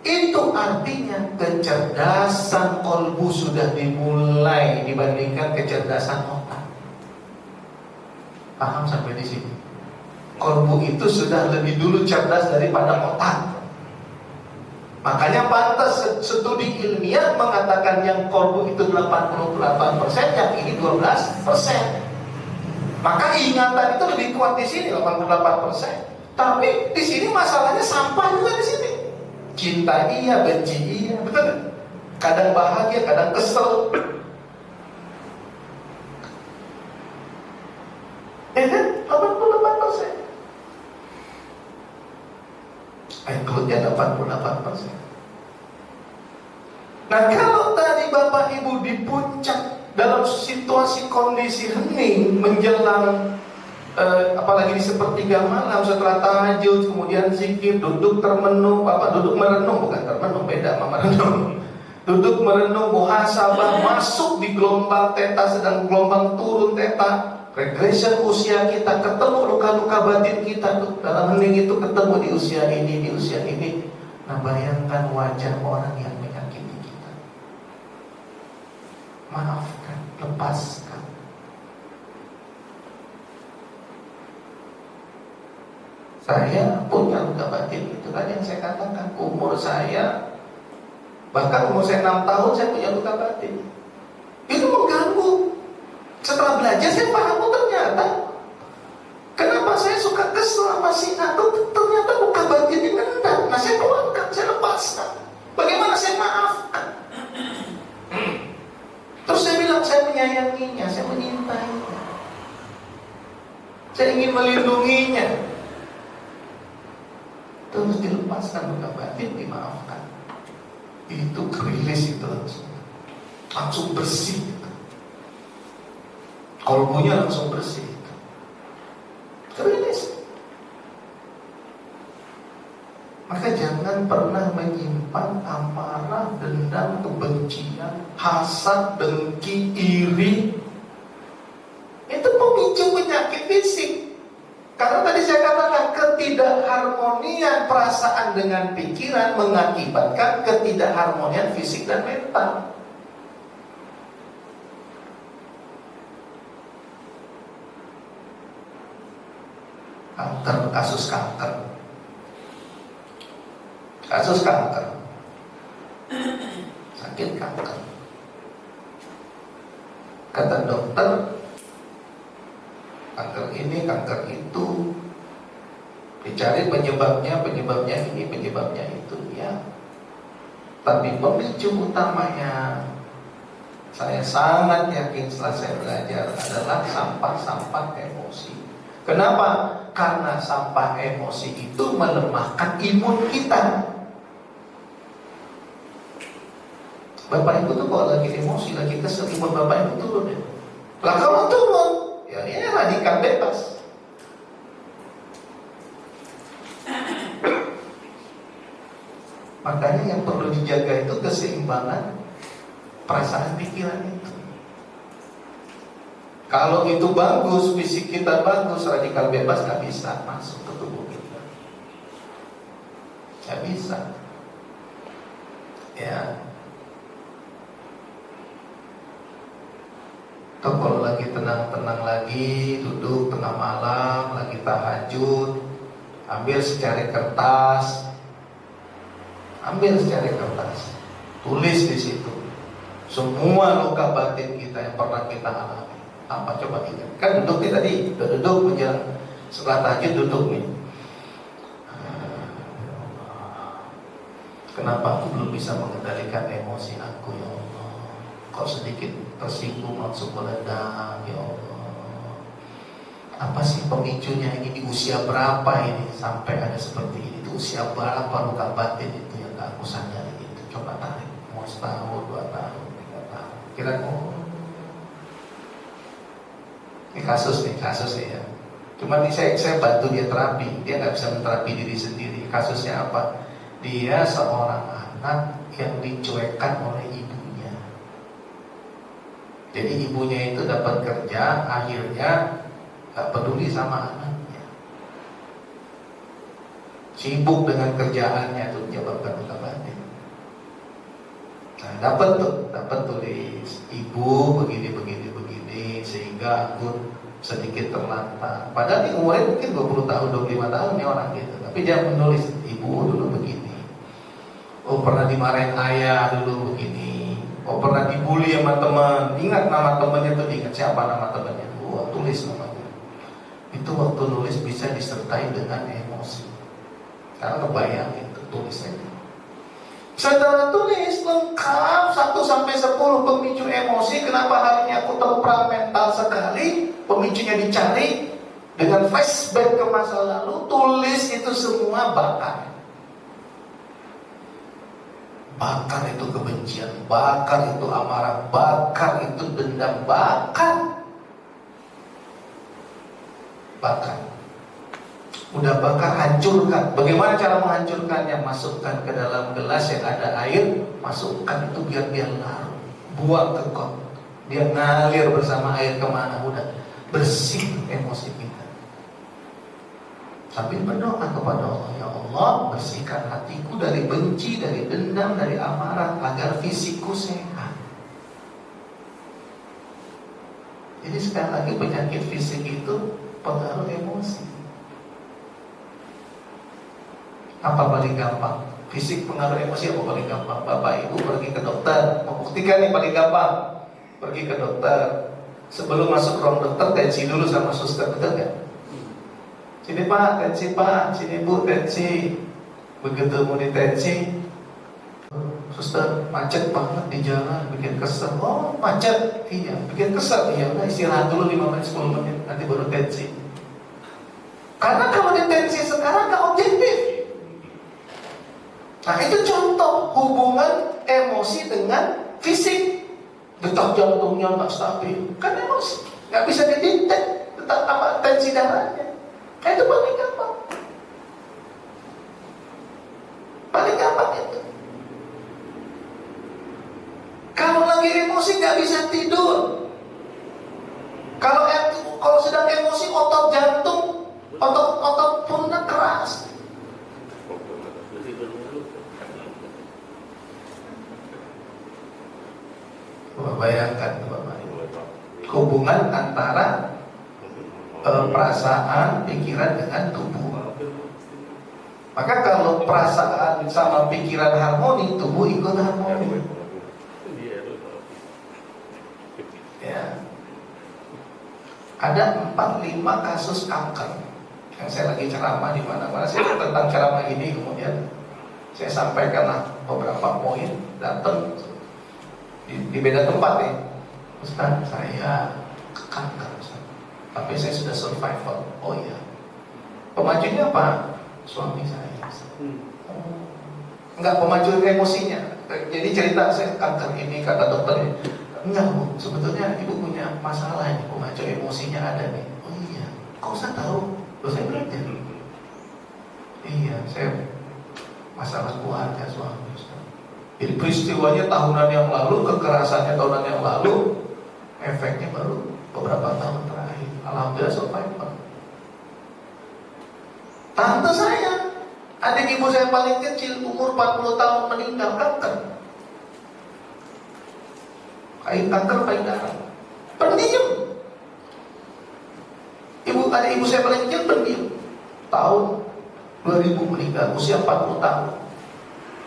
Itu artinya kecerdasan kolbu sudah dimulai dibandingkan kecerdasan otak. Paham sampai di sini? Kolbu itu sudah lebih dulu cerdas daripada otak. Makanya pantas studi ilmiah mengatakan yang kolbu itu 88%, yang ini 12%. Maka ingatan itu lebih kuat di sini 88%. Tapi di sini masalahnya sampah juga di sini. Cinta iya, benci iya, betul? Kadang bahagia, kadang kesel. Kan 88%. Include-nya 88%. Nah, kalau tadi Bapak Ibu di puncak dalam situasi kondisi hening menjelang apalagi di sepertiga malam setelah tahajud, kemudian zikir, duduk termenung, Bapak duduk merenung, bukan termenung, beda sama merenung. Duduk merenung, muhasabah, masuk di gelombang theta, sedang gelombang turun theta, regression usia kita, ketemu luka-luka batin kita tuh dalam hening itu, ketemu di usia ini, di usia ini. Nah, bayangkan wajah orang yang menyakiti kita. Maafkan, lepaskan. Saya punya luka batin, itu tadi yang saya katakan. Umur saya, bahkan umur saya 6 tahun saya punya luka batin. Itu mengganggu. Setelah belajar saya paham, ternyata kenapa saya suka kesel sama si atau ternyata luka batinnya ngendap. Nah, saya keluarkan, saya lepaskan. Bagaimana saya maafkan? Terus saya bilang saya menyayanginya, saya menyintainya, saya ingin melindunginya. Terus dilepaskan luka batin, dimaafkan. Itu rilis itu langsung bersih. Kolbunya langsung bersih. Rilis. Maka jangan pernah menyimpan amarah, dendam, kebencian, hasad, dengki, iri. Itu pemicu penyakit fisik. Karena tadi saya katakan ketidakharmonian perasaan dengan pikiran mengakibatkan ketidakharmonian fisik dan mental. Kanker, kasus kanker. Kasus kanker. Sakit kanker. Kata dokter, kanker ini, kanker itu, dicari penyebabnya ini, penyebabnya itu, ya. Tapi pemicu utamanya, saya sangat yakin setelah saya belajar, adalah sampah-sampah emosi. Kenapa? Karena sampah emosi itu melemahkan imun kita. Bapak Ibu tuh kalau lagi emosi, lagi kesel, imun Bapak Ibu turun ya. Lah kalau turun, ya ini radikal bebas. Makanya yang perlu dijaga itu keseimbangan perasaan pikiran itu. Kalau itu bagus, fisik kita bagus, radikal bebas gak bisa masuk ke tubuh kita. Gak bisa. Ya. Atau kalau lagi tenang-tenang lagi, duduk tengah malam, lagi tahajud, ambil secari kertas, tulis di situ semua luka batin kita yang pernah kita alami. Apa coba ingat? Kan duduk nih tadi, udah duduk menjelang setelah tahajud duduk nih. Kenapa aku belum bisa mengendalikan emosi aku, ya Allah? Kok sedikit tersinggung langsung meledak, ya Allah? Apa sih pemicunya ini? Di usia berapa ini sampai ada seperti ini? Di usia berapa luka batin itu yang gak aku sadari itu? Coba tarik, mau setahun, 2 tahun, 3 tahun. Kira-kira ini kasus nih ya. Cuma ini saya bantu dia terapi. Dia nggak bisa menterapi diri sendiri. Kasusnya apa? Dia seorang anak yang dicuekkan oleh ibunya. Jadi ibunya itu dapat kerja, akhirnya nggak peduli sama anaknya. Sibuk dengan kerjaannya itu menyebabkan luka batin. Nah, dapat tulis ibu begini sehingga aku sedikit terlantar. Padahal di umurnya mungkin 20 tahun, 25 tahun nih orang gitu. Tapi dia menulis, ibu dulu begini. Oh pernah dimarahin ayah dulu begini. Oh pernah dibully sama teman. Ingat nama temannya tuh, ingat siapa nama temannya. Wah tulis namanya. Itu waktu nulis bisa disertai dengan emosi. Karena kebayang itu tulisnya. Saudara tulis lengkap 1-10 pemicu emosi. Kenapa hari ini aku temperamental sekali? Pemicunya dicari dengan flashback ke masa lalu. Tulis itu semua bakar. Bakar itu kebencian, bakar itu amarah, bakar itu dendam, bakar. Udah bakar, hancurkan. Bagaimana cara menghancurkannya? Masukkan ke dalam gelas yang ada air, masukkan itu biar larut. Buang ke got. Dia ngalir bersama air kemana? Udah bersih emosi kita. Sambil berdoa kepada Allah, ya Allah bersihkan hatiku dari benci, dari dendam, dari amarah, agar fisikku sehat. Jadi sekali lagi penyakit fisik itu pengaruh emosi. Apa paling gampang? Fisik pengaruh emosi apa paling gampang? Bapak ibu pergi ke dokter, membuktikan yang paling gampang. Pergi ke dokter. Sebelum masuk ruang dokter, tensi dulu sama suster, betul gak? Sini pak, tensi pak, sini bu, tensi. Begitu mau ditensi, suster macet banget di jalan, bikin kesel. Oh macet, iya, bikin kesel, iya. Nah istirahat dulu 5 menit, 10 menit, nanti baru tensi. Karena kalau ditensi sekarang gak objektif. Nah itu contoh hubungan emosi dengan fisik. Detak jantungnya nggak stabil, kan emosi, nggak bisa didetek tetap apa tensi darahnya. Nah, itu paling gampang. Paling gampang itu. Kalau lagi emosi nggak bisa tidur. Kalau sedang emosi otot jantung, otot pundak keras. Bayangkan Bapak Ibu, hubungan antara perasaan, pikiran dengan tubuh. Maka kalau perasaan sama pikiran harmoni, tubuh ikut harmoni. Ya. Ada 4-5 kasus kanker yang saya lagi ceramah di mana-mana. Saya tentang ceramah ini, kemudian saya sampaikan beberapa poin, datang di beda tempat ya. Ustaz, saya kanker Ustaz. Tapi saya sudah survival. Oh iya. Pemajunya apa? Suami saya. Oh. Enggak, pemajuan emosinya. Jadi cerita saya kanker ini kata dokternya. Enggak bu, sebetulnya ibu punya masalah ini, pemacu emosinya ada nih. Oh iya. Kok Ustaz tahu? Loh saya belajar. Iya, saya masalah keluarga suami Ustaz. Jadi peristiwanya tahunan yang lalu, kekerasannya tahunan yang lalu, efeknya baru beberapa tahun terakhir. Alhamdulillah survival. Tante saya, adik ibu saya paling kecil, umur 40 tahun meninggal kanker. Kanker payudara. Pendiam. Adik ibu saya paling kecil pendiam. Tahun 2000 meninggal, usia 40 tahun.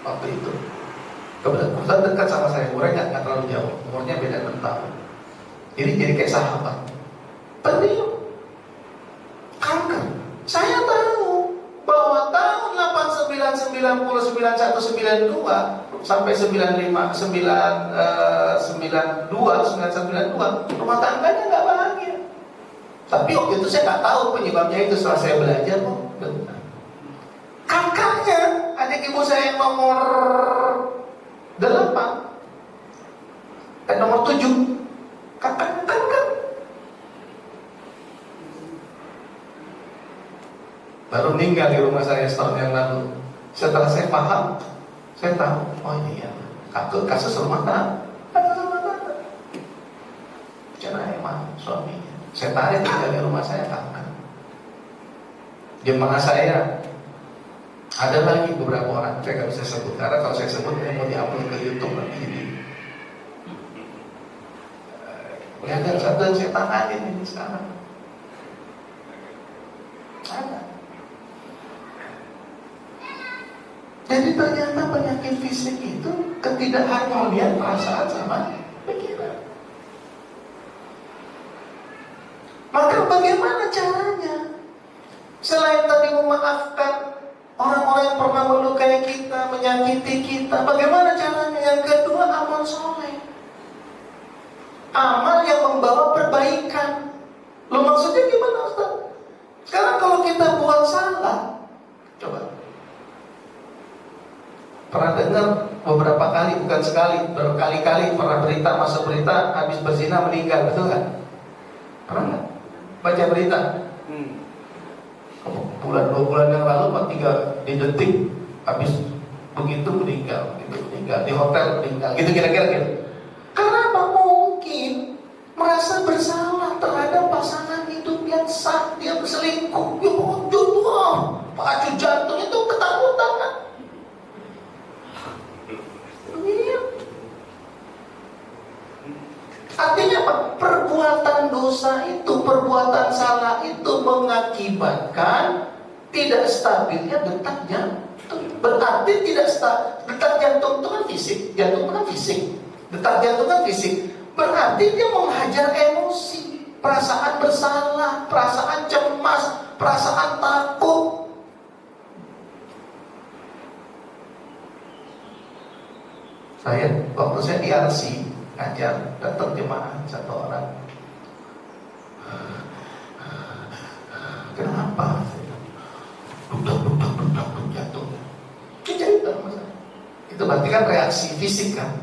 Waktu itu. Kebetulan dekat sama saya, umurnya nggak terlalu jauh, umurnya beda 6 tahun. Jadi kayak sahabat. Pendiam, kanker. Saya tahu bahwa tahun 89, 90, 91, 92 sampai 95, 92, rumah tangganya nggak bahagia. Tapi waktu itu saya nggak tahu penyebabnya itu. Setelah saya belajar, oh benar. Kakaknya, adik ibu saya yang nomor 8 dan nomor 7 kakak kanker. Baru meninggal di rumah saya setahun yang lalu. Setelah saya paham, saya tahu, oh ini ya kasus rumah tangga. Karena emang suaminya saya tarik tinggal di rumah saya kanker. Jemaah saya ada lagi beberapa orang, saya nggak bisa sebut karena kalau saya sebut mau diupload ke YouTube nanti jadi. Ada satu yang saya tanganin ini sekarang. Ada. Jadi ternyata penyakit fisik itu ketidakharmonian perasaan sama pikiran. Maka bagaimana caranya? Selain tadi memaafkan orang-orang yang pernah melukai kita, menyakiti kita, bagaimana caranya? Yang kedua, amal soleh. Amal yang membawa perbaikan. Lo maksudnya gimana, Ustaz? Sekarang kalau kita buat salah, coba. Pernah dengar beberapa kali, bukan sekali, berkali-kali pernah berita, masuk berita, habis berzina meninggal, betul kan? Pernah nggak baca berita? Bulan 2 bulan yang lalu, 3 di detik, habis begitu meninggal, di hotel meninggal, gitu kira-kira gitu. Karena apa? Mungkin merasa bersalah terhadap pasangan hidup yang sah, dia berselingkuh, ya jodoh, pacu jantungnya tuh ketakutan kan? Iya. Artinya apa? Perbuatan dosa itu, perbuatan salah itu mengakibatkan tidak stabilnya detak jantung. Berarti tidak detak jantung itu kan fisik, jantung itu kan fisik. Detak jantung kan fisik. Berarti dia menghajar emosi, perasaan bersalah, perasaan cemas, perasaan takut. Waktu saya di RC ngajar, datang jemaah satu orang. Kenapa? Dudak jatuh. Itu berarti kan reaksi fisik kan?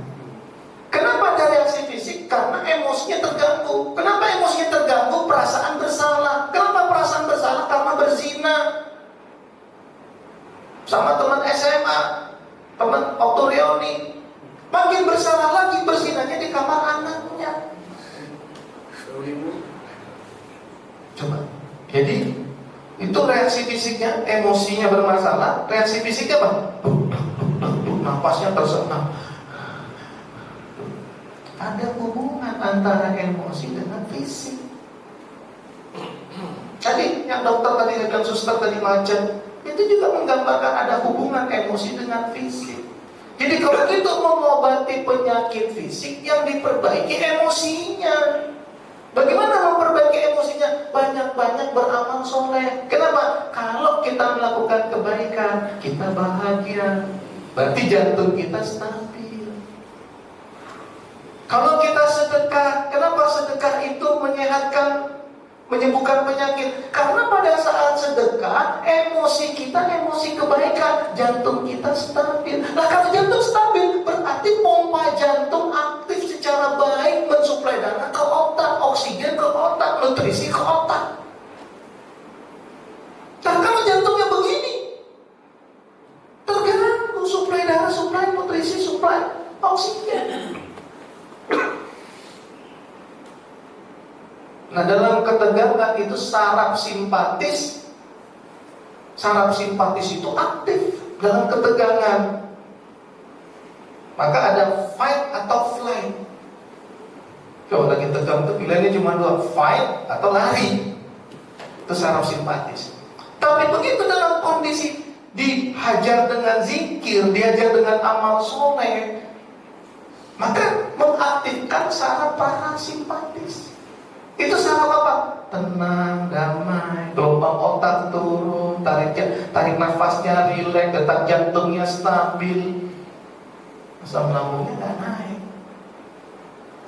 Kenapa ada reaksi fisik? Karena emosinya terganggu. Kenapa emosinya terganggu? Perasaan bersalah. Kenapa perasaan bersalah? Karena berzina sama teman SMA, teman waktu reuni. Makin bersalah lagi, berzinanya di kamar anaknya. Coba. Jadi itu reaksi fisiknya, emosinya bermasalah. Reaksi fisiknya apa? Napasnya tersenam. Ada hubungan antara emosi dengan fisik. Tadi yang dokter tadi dan suster tadi macam itu juga menggambarkan ada hubungan emosi dengan fisik. Jadi kalau kita mengobati penyakit fisik, yang diperbaiki emosinya. Bagaimana memperbaiki emosinya? Banyak-banyak beramal soleh. Kenapa? Kalau kita melakukan kebaikan, kita bahagia. Berarti jantung kita stabil. Kalau kita sedekah, kenapa sedekah itu menyehatkan, menyembuhkan penyakit? Karena pada saat sedekah, emosi kita emosi kebaikan, jantung kita stabil. Nah, kalau jantung stabil, berarti pompa jantung aktif secara baik, mensuplai darah ke otak, oksigen ke otak, nutrisi ke otak. Nah, kalau jantungnya begini, terganggu suplai darah, suplai nutrisi, suplai oksigen. Nah, dalam ketegangan itu saraf simpatis itu aktif dalam ketegangan. Maka ada fight atau flight. Kalau lagi tegang itu pilihannya cuma 2, fight atau lari. Itu saraf simpatis. Tapi begitu dalam kondisi dihajar dengan zikir, dihajar dengan amal soleh, maka mengaktifkan saraf parasimpatis. Itu saraf apa? Tenang, damai, gelombang otak turun, tarik nafasnya rileks, detak jantungnya stabil, asam lambungnya nggak naik,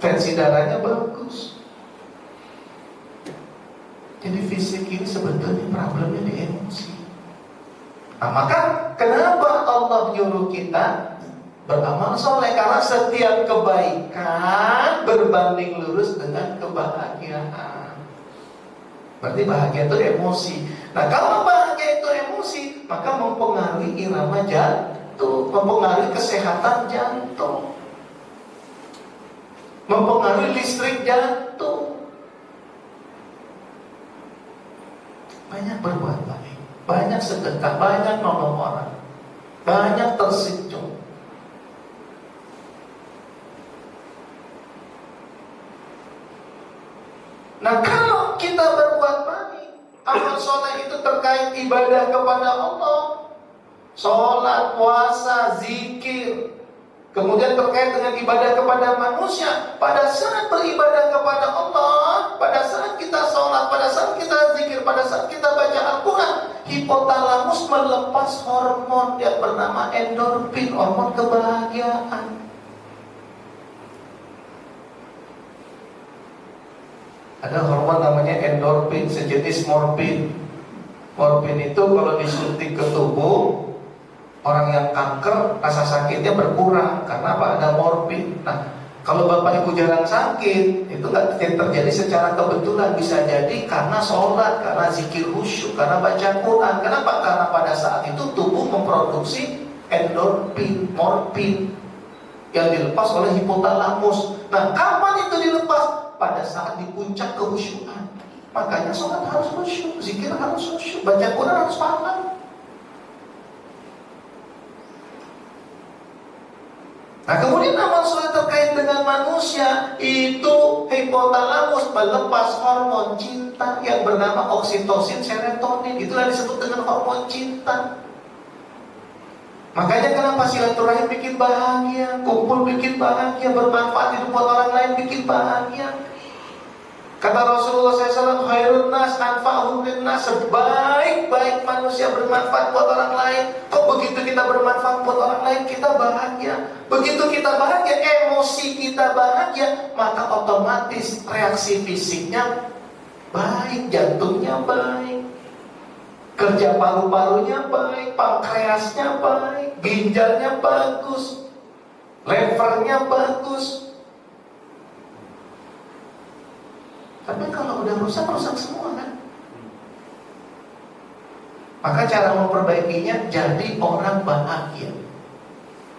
tensi darahnya bagus. Jadi fisik ini sebetulnya problemnya di emosi. Nah, maka kenapa Allah nyuruh kita beramal soleh? Karena setiap kebaikan berbanding lurus dengan kebahagiaan. Berarti bahagia itu emosi. Nah, kalau bahagia itu emosi, maka mempengaruhi irama jantung, mempengaruhi kesehatan jantung, mempengaruhi listrik jantung. Banyak berbuat baik, banyak sedekah, banyak nolong orang, banyak tersenyum. Nah, kalau kita berbuat baik, amal soleh itu terkait ibadah kepada Allah. Sholat, puasa, zikir. Kemudian terkait dengan ibadah kepada manusia. Pada saat beribadah kepada Allah, pada saat kita sholat, pada saat kita zikir, pada saat kita baca Al-Quran, hipotalamus melepas hormon yang bernama endorfin, hormon kebahagiaan. Ada hormon namanya endorfin, sejenis morfin. Morfin itu kalau disuntik ke tubuh orang yang kanker, rasa sakitnya berkurang karena apa? Ada morfin. Nah, kalau bapak ibu jarang sakit, itu nggak terjadi secara kebetulan. Bisa jadi karena sholat, karena zikir khusyuk, karena baca Quran. Kenapa? Karena pada saat itu tubuh memproduksi endorfin, morfin yang dilepas oleh hipotalamus. Nah, kapan itu dilepas? Pada saat di puncak kehusyukan. Makanya sholat harus khusyuk, zikir harus khusyuk, baca Quran harus paham. Nah, kemudian amal soleh terkait dengan manusia itu hipotalamus melepas hormon cinta yang bernama oksitosin, serotonin. Itulah disebut dengan hormon cinta. Makanya kenapa silaturahim bikin bahagia, kumpul bikin bahagia, bermanfaat hidup buat orang lain bikin bahagia. Kata Rasulullah SAW, khairun nas anfa'uhum linnas, sebaik-baik manusia bermanfaat buat orang lain. Kok begitu kita bermanfaat buat orang lain, kita bahagia. Begitu kita bahagia, emosi kita bahagia, maka otomatis reaksi fisiknya baik, jantungnya baik, kerja paru-parunya baik, pankreasnya baik, ginjalnya bagus, levernya bagus. Tapi kalau udah rusak, rusak semua kan. Maka cara memperbaikinya jadi orang bahagia.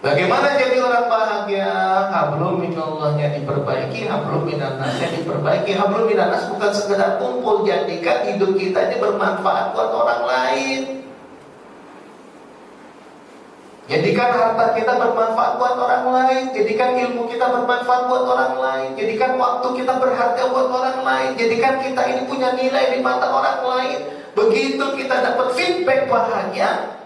Bagaimana jadi orang bahagia? Hablum minallahnya diperbaiki, hablum minannasnya diperbaiki. Hablum minannas bukan sekedar kumpul, jadikan hidup kita ini bermanfaat buat orang lain. Jadikan harta kita bermanfaat buat orang lain. Jadikan ilmu kita bermanfaat buat orang lain. Jadikan waktu kita berharga buat orang lain. Jadikan kita ini punya nilai di mata orang lain. Begitu kita dapat feedback bahagia,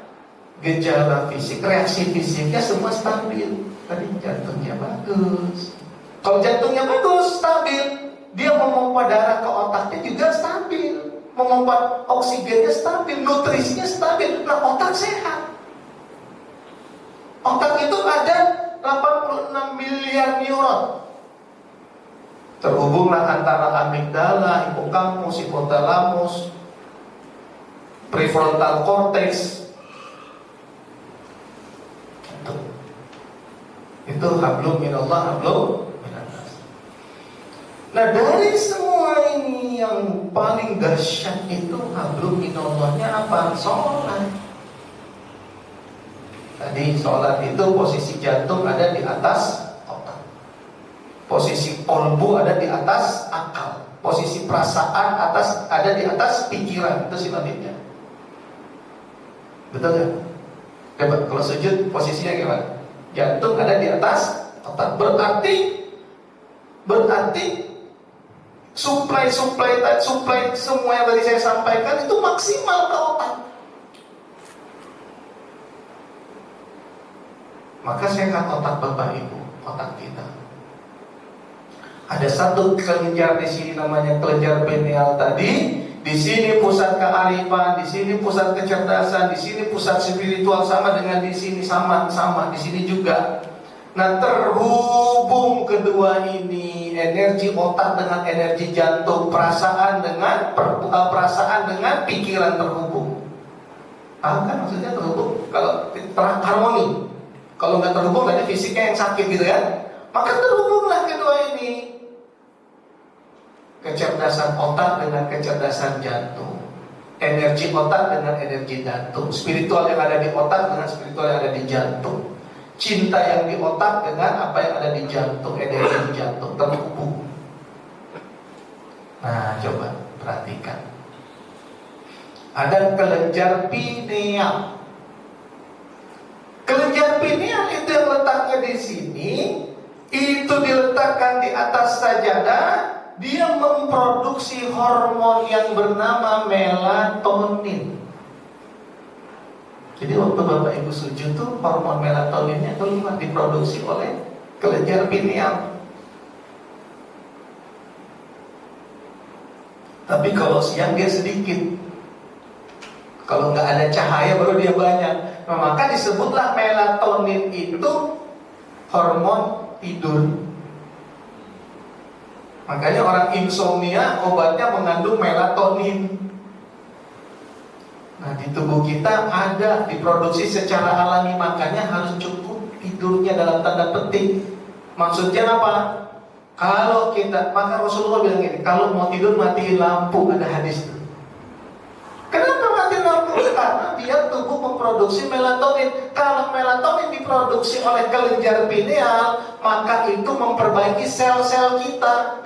gejala fisik, reaksi fisiknya semua stabil. Tadi jantungnya bagus. Kalau jantungnya bagus, stabil, dia memompa darah ke otaknya juga stabil, memompa oksigennya stabil, nutrisinya stabil. Nah, otak sehat. Otak itu ada 86 miliar neuron. Terhubunglah antara amigdala, hipokampus, hipotalamus, prefrontal cortex. Itu hablum minallah, hablum minannas. Nah, dari semua ini yang paling dahsyat itu hablum minallahnya apa? Sholat. Tadi sholat itu posisi jantung ada di atas otak, posisi kolbu ada di atas akal, posisi perasaan ada di atas pikiran. Itu sinonimnya. Betul ya? Coba kalau sujud posisinya gimana? Jantung ada di atas otak. Berarti suplai semua yang tadi saya sampaikan itu maksimal ke otak. Maka sehat otak bapak ibu, otak kita. Ada satu kelenjar di sini namanya kelenjar pineal tadi. Di sini pusat kearifan, di sini pusat kecerdasan, di sini pusat spiritual, sama dengan di sini sama di sini juga. Nah, terhubung kedua ini, energi otak dengan energi jantung, perasaan dengan pikiran terhubung. Paham kan maksudnya terhubung? Kalau harmoni. Kalau nggak terhubung berarti fisiknya yang sakit gitu kan. Maka terhubunglah kedua ini, kecerdasan otak dengan kecerdasan jantung, energi otak dengan energi jantung, spiritual yang ada di otak dengan spiritual yang ada di jantung, cinta yang di otak dengan apa yang ada di jantung, energi di jantung terhubung. Nah, coba perhatikan. Ada kelenjar pineal. Kelenjar pineal itu yang letaknya di sini, itu diletakkan di atas sajadah, dia memproduksi hormon yang bernama melatonin. Jadi waktu Bapak Ibu sujud tuh hormon melatoninnya keluar, diproduksi oleh kelenjar pineal. Tapi kalau siang dia sedikit. Kalau nggak ada cahaya baru dia banyak. Nah, maka disebutlah melatonin itu hormon tidur. Makanya orang insomnia obatnya mengandung melatonin. Nah, di tubuh kita ada diproduksi secara alami, makanya harus cukup tidurnya dalam tanda petik. Maksudnya apa? Kalau kita, maka Rasulullah bilang gini, kalau mau tidur matiin lampu, ada hadis itu. Kenapa matiin lampu? Karena dia tubuh memproduksi melatonin. Kalau melatonin diproduksi oleh kelenjar pineal, maka itu memperbaiki sel-sel kita,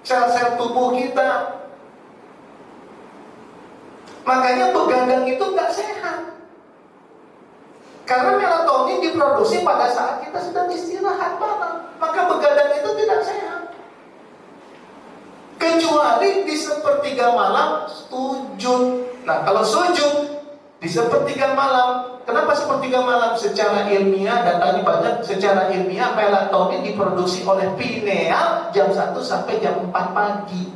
sel-sel tubuh kita. Makanya begadang itu nggak sehat. Karena melatonin diproduksi pada saat kita sedang istirahat malam, maka begadang itu tidak sehat. Kecuali di sepertiga malam sujud. Nah, kalau sujud di sepertiga malam, kenapa sepertiga malam? Secara ilmiah, datanya banyak. Secara ilmiah, melatonin diproduksi oleh pineal jam 1 sampai jam 4 pagi.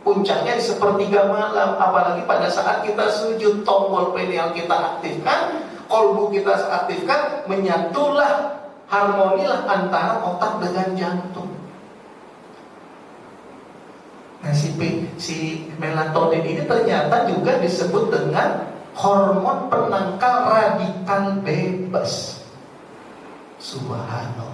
Puncaknya di sepertiga malam. Apalagi pada saat kita sujud, tombol pineal kita aktifkan, kolbu kita aktifkan, menyatulah, harmonilah antara otak dengan jantung. Nah, si melatonin ini ternyata juga disebut dengan hormon penangkal radikal bebas. Subhanallah.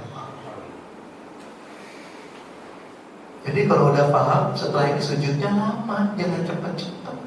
Jadi kalau udah paham, setelah ini sujudnya lama, jangan cepat-cepat.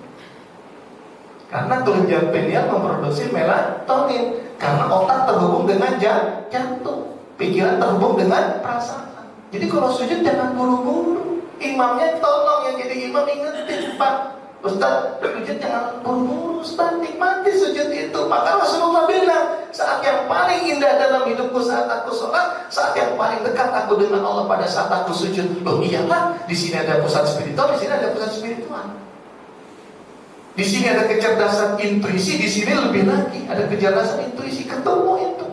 Karena kelenjar pineal memproduksi melatonin. Karena otak terhubung dengan jantung, pikiran terhubung dengan perasaan. Jadi kalau sujud jangan buru-buru. Imamnya tolong, yang jadi imam ingetin, Pak Ustaz, sujud jangan buru-buru, Ustaz, nikmati sujud itu. Maka Rasulullah bilang, saat yang paling indah dalam hidupku saat aku sholat, saat yang paling dekat aku dengan Allah pada saat aku sujud. Loh iyalah, di sini ada pusat spiritual, di sini ada pusat spiritual. Di sini ada kecerdasan intuisi, di sini lebih lagi ada kecerdasan intuisi, ketemu itu.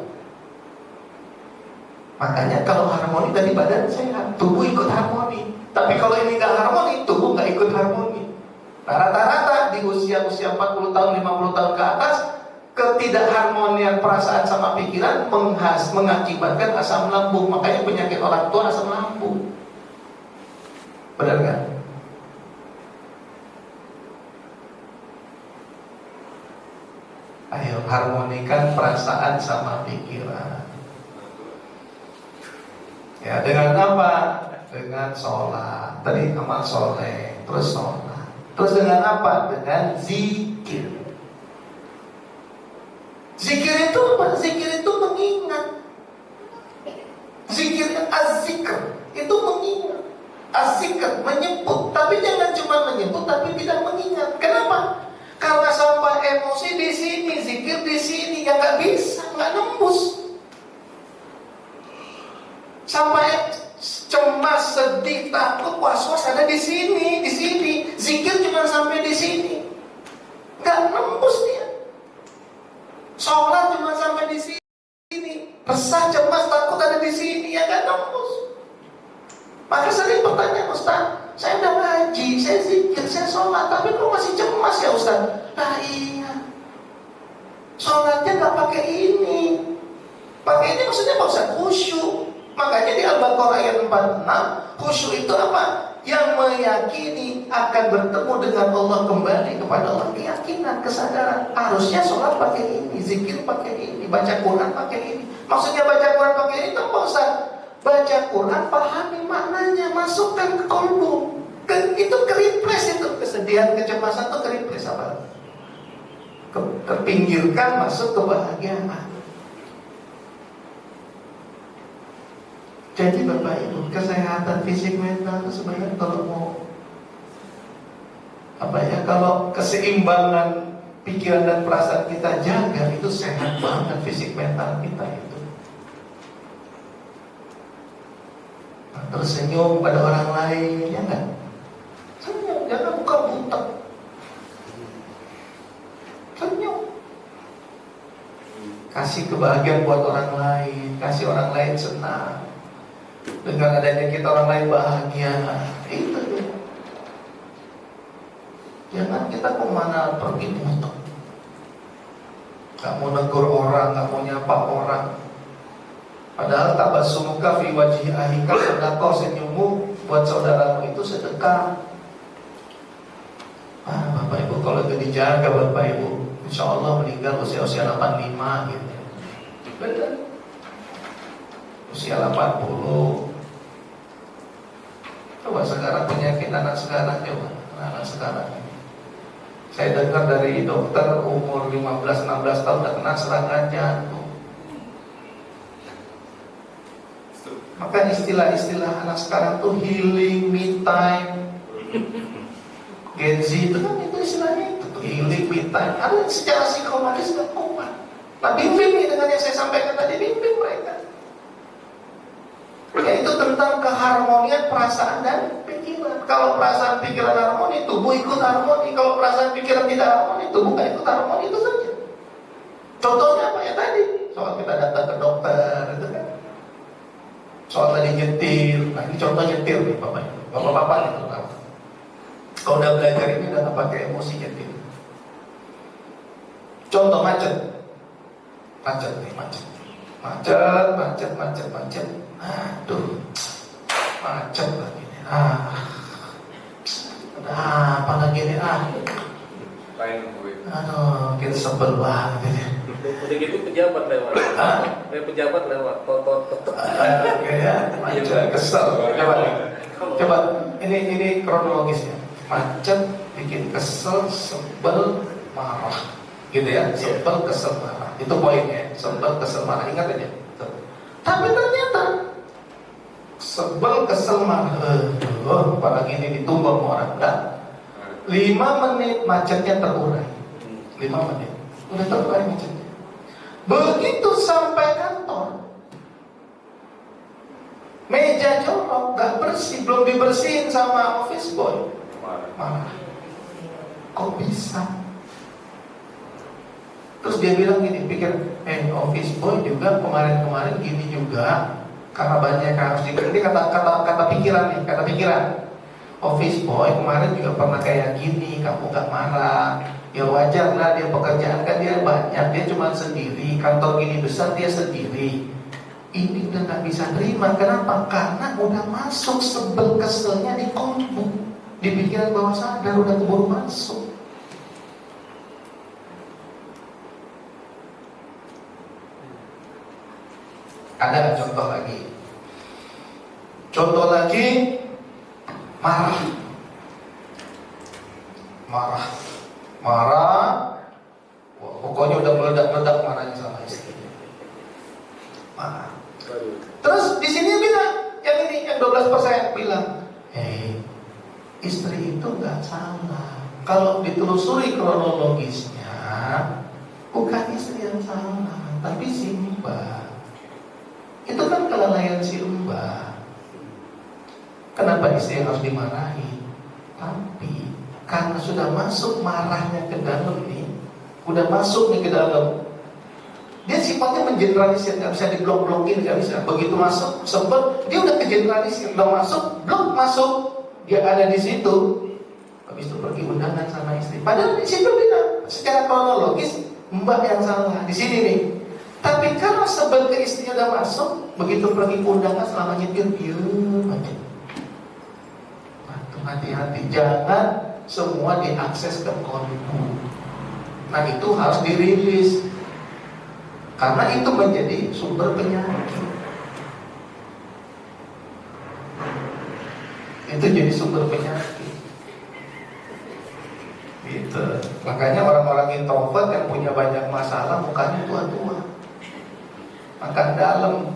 Makanya kalau harmoni tadi badan sehat, tubuh ikut harmoni. Tapi kalau ini nggak harmoni, tubuh nggak ikut harmoni. Nah, rata-rata di usia-usia 40 tahun, 50 tahun ke atas, ketidakharmonian perasaan sama pikiran mengakibatkan asam lambung. Makanya penyakit orang tua asam lambung. Benar nggak? Ayo harmonikan perasaan sama pikiran. Ya, dengan apa? Dengan sholat. Tadi amal soleh, terus sholat. Terus dengan apa? Dengan zikir. Zikir itu apa? Zikir itu mengingat. Zikir az-zikr itu mengingat. Az-zikr menyebut, tapi jangan cuma menyebut tapi tidak mengingat. Kenapa? Karena sampai emosi di sini, zikir di sini, ya nggak bisa, nggak nembus. Sampai cemas, sedih, takut, was-was ada di sini, di sini. Zikir cuma sampai di sini, nggak nembus dia. Sholat cuma sampai di sini, resah, cemas, takut ada di sini, ya nggak nembus. Maka sering bertanya, Ustaz, saya udah ngaji, saya zikir, saya sholat, tapi kok masih cemas ya Ustaz? Nah iya, sholatnya nggak pakai ini. Pakai ini maksudnya nggak usah khusyuk. Makanya di Al-Baqarah ayat 46, khusyuk itu apa? Yang meyakini akan bertemu dengan Allah, kembali kepada Allah. Keyakinan, kesadaran. Harusnya sholat pakai ini, zikir pakai ini, baca Quran pakai ini. Maksudnya baca Quran pakai ini apa Ustaz? Baca Quran, pahami maknanya, masukkan ke kolbu. Itu keriples, itu kesedihan, kecemasan itu keriples apa? Terpinggirkan, masuk kebahagiaan. Jadi Bapak Ibu, kesehatan fisik mental itu sebenarnya kalau mau kalau keseimbangan pikiran dan perasaan kita jaga, itu sehat banget fisik mental kita itu. tersenyum pada orang lain, ya kan? Senyum, jangan buka butek. Senyum. Kasih kebahagiaan buat orang lain, kasih orang lain senang. Dengan adanya kita orang lain bahagia, itu dia. Jangan kita kemana pergi butek. Gak mau negur orang, gak mau nyapa orang. Padahal tabassumuka fi wajhi ahika sedekah, senyummu buat saudaramu itu sedekah. Bapak Ibu kalau itu dijaga Bapak Ibu, insya Allah meninggal usia 85 gitu. Benar. Usia 80. Coba sekarang penyakit anak sekarang, coba anak sekarang. Saya dengar dari dokter umur 15-16 tahun udah kena serangan jantung. Maka istilah-istilah anak sekarang tuh healing, me time, Gen Z itu kan itu istilahnya itu healing, me time. Ada secara psikologis gak kuat. Nah bimbing nih dengan yang saya sampaikan tadi, bimbing mereka. Yaitu tentang keharmonian perasaan dan pikiran. Kalau perasaan pikiran harmoni, tubuh ikut harmoni. Kalau perasaan pikiran tidak harmoni, tubuh gak ikut harmoni, itu saja. Contohnya apa ya tadi? Soal kita datang ke dokter, itu kan. Soal tadi nyetir. Nah ini contoh nyetir nih bapak-bapak nih terutama. Kalau udah belajar ini udah gak pakai emosi nyetir. Contoh macet nih, macet. Aduh, macet lagi nih. Ada apa lagi nih? Aduh, kita sebel banget ini. Udah gitu pejabat lewat. Pejabat lewat. Ya, macet, kesel. Coba, ini kronologisnya. Macet, bikin kesel, sebel, marah. Gitu ya, sebel, kesel, marah. Itu poinnya, sebel, kesel, marah. Ingat aja. Tapi ternyata sebel, kesel, marah. Apalagi ini ditumbang orang. Dan 5 menit macetnya terurai. 5 menit. Udah terurai macetnya. Begitu sampai kantor, meja jorok, gak bersih, belum dibersihin sama office boy. Marah. Kok bisa? Terus dia bilang gini, pikir, office boy juga kemarin-kemarin gini juga, karena banyak yang harus diberi. Ini kata pikiran nih, kata pikiran. Office boy kemarin juga pernah kayak gini, kamu gak marah. Ya wajar lah, dia pekerjaan kan dia banyak, dia cuma sendiri, kantor gini besar dia sendiri. Ini udah gak bisa terima, kenapa? Karena udah masuk sebel keselnya di kolbu, di pikiran bawah sadar, udah keburu masuk. Ada contoh lagi. Contoh lagi, marah. Wah, pokoknya udah meledak-meledak marahnya sama istri. Marah. Terus di sini bilang, yang 12% bilang, istri itu nggak salah. Kalau ditelusuri kronologisnya, bukan istri yang salah, tapi si Mbak. Itu kan kelalaian si Mbak. Kenapa istri yang harus dimarahi? Tapi karena sudah masuk marahnya ke dalam nih, udah masuk nih ke dalam, dia sifatnya mengeneralisir, nggak bisa diblok-blokin, nggak bisa. Begitu masuk sebel, dia udah kegeneralisir, udah masuk, blok masuk, dia ada di situ. Habis itu pergi undangan sama istri. Padahal di situ bilang, secara kronologis Mbak yang salah di sini nih. Tapi karena sebel ke istrinya udah masuk, begitu pergi undangan selama nyetir, aja. Hati-hati, jangan semua diakses ke kolbu. Nah itu harus dirilis, karena itu menjadi sumber penyakit. Itu jadi sumber penyakit. Gitu. Makanya orang-orang introvert yang punya banyak masalah mukanya tua-tua, makan dalam,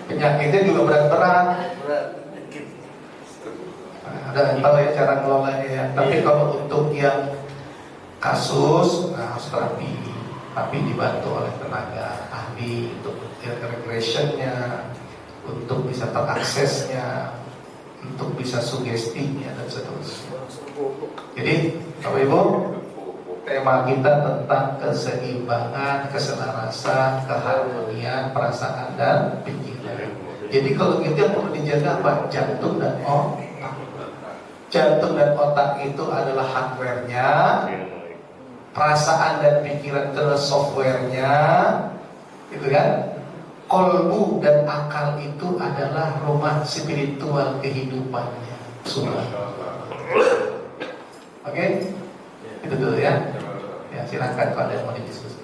penyakitnya juga berat-berat. Ada tahu ya cara ngelolanya ya. Tapi kalau untuk yang kasus, harus tapi dibantu oleh tenaga ahli untuk regressionnya, untuk bisa teraksesnya, untuk bisa sugestinya dan seterusnya. Jadi Bapak Ibu, tema kita tentang keseimbangan, keselarasan, keharmonian perasaan dan pikiran. Jadi kalau gitu yang perlu dijaga apa? Jantung dan otak. Jantung dan otak itu adalah hardware-nya, perasaan dan pikiran itu adalah software-nya, gitu kan? Kolbu dan akal itu adalah rumah spiritual kehidupannya. Oke? Itu dulu ya. Ya, silakan kalau ada yang mau didiskusikan.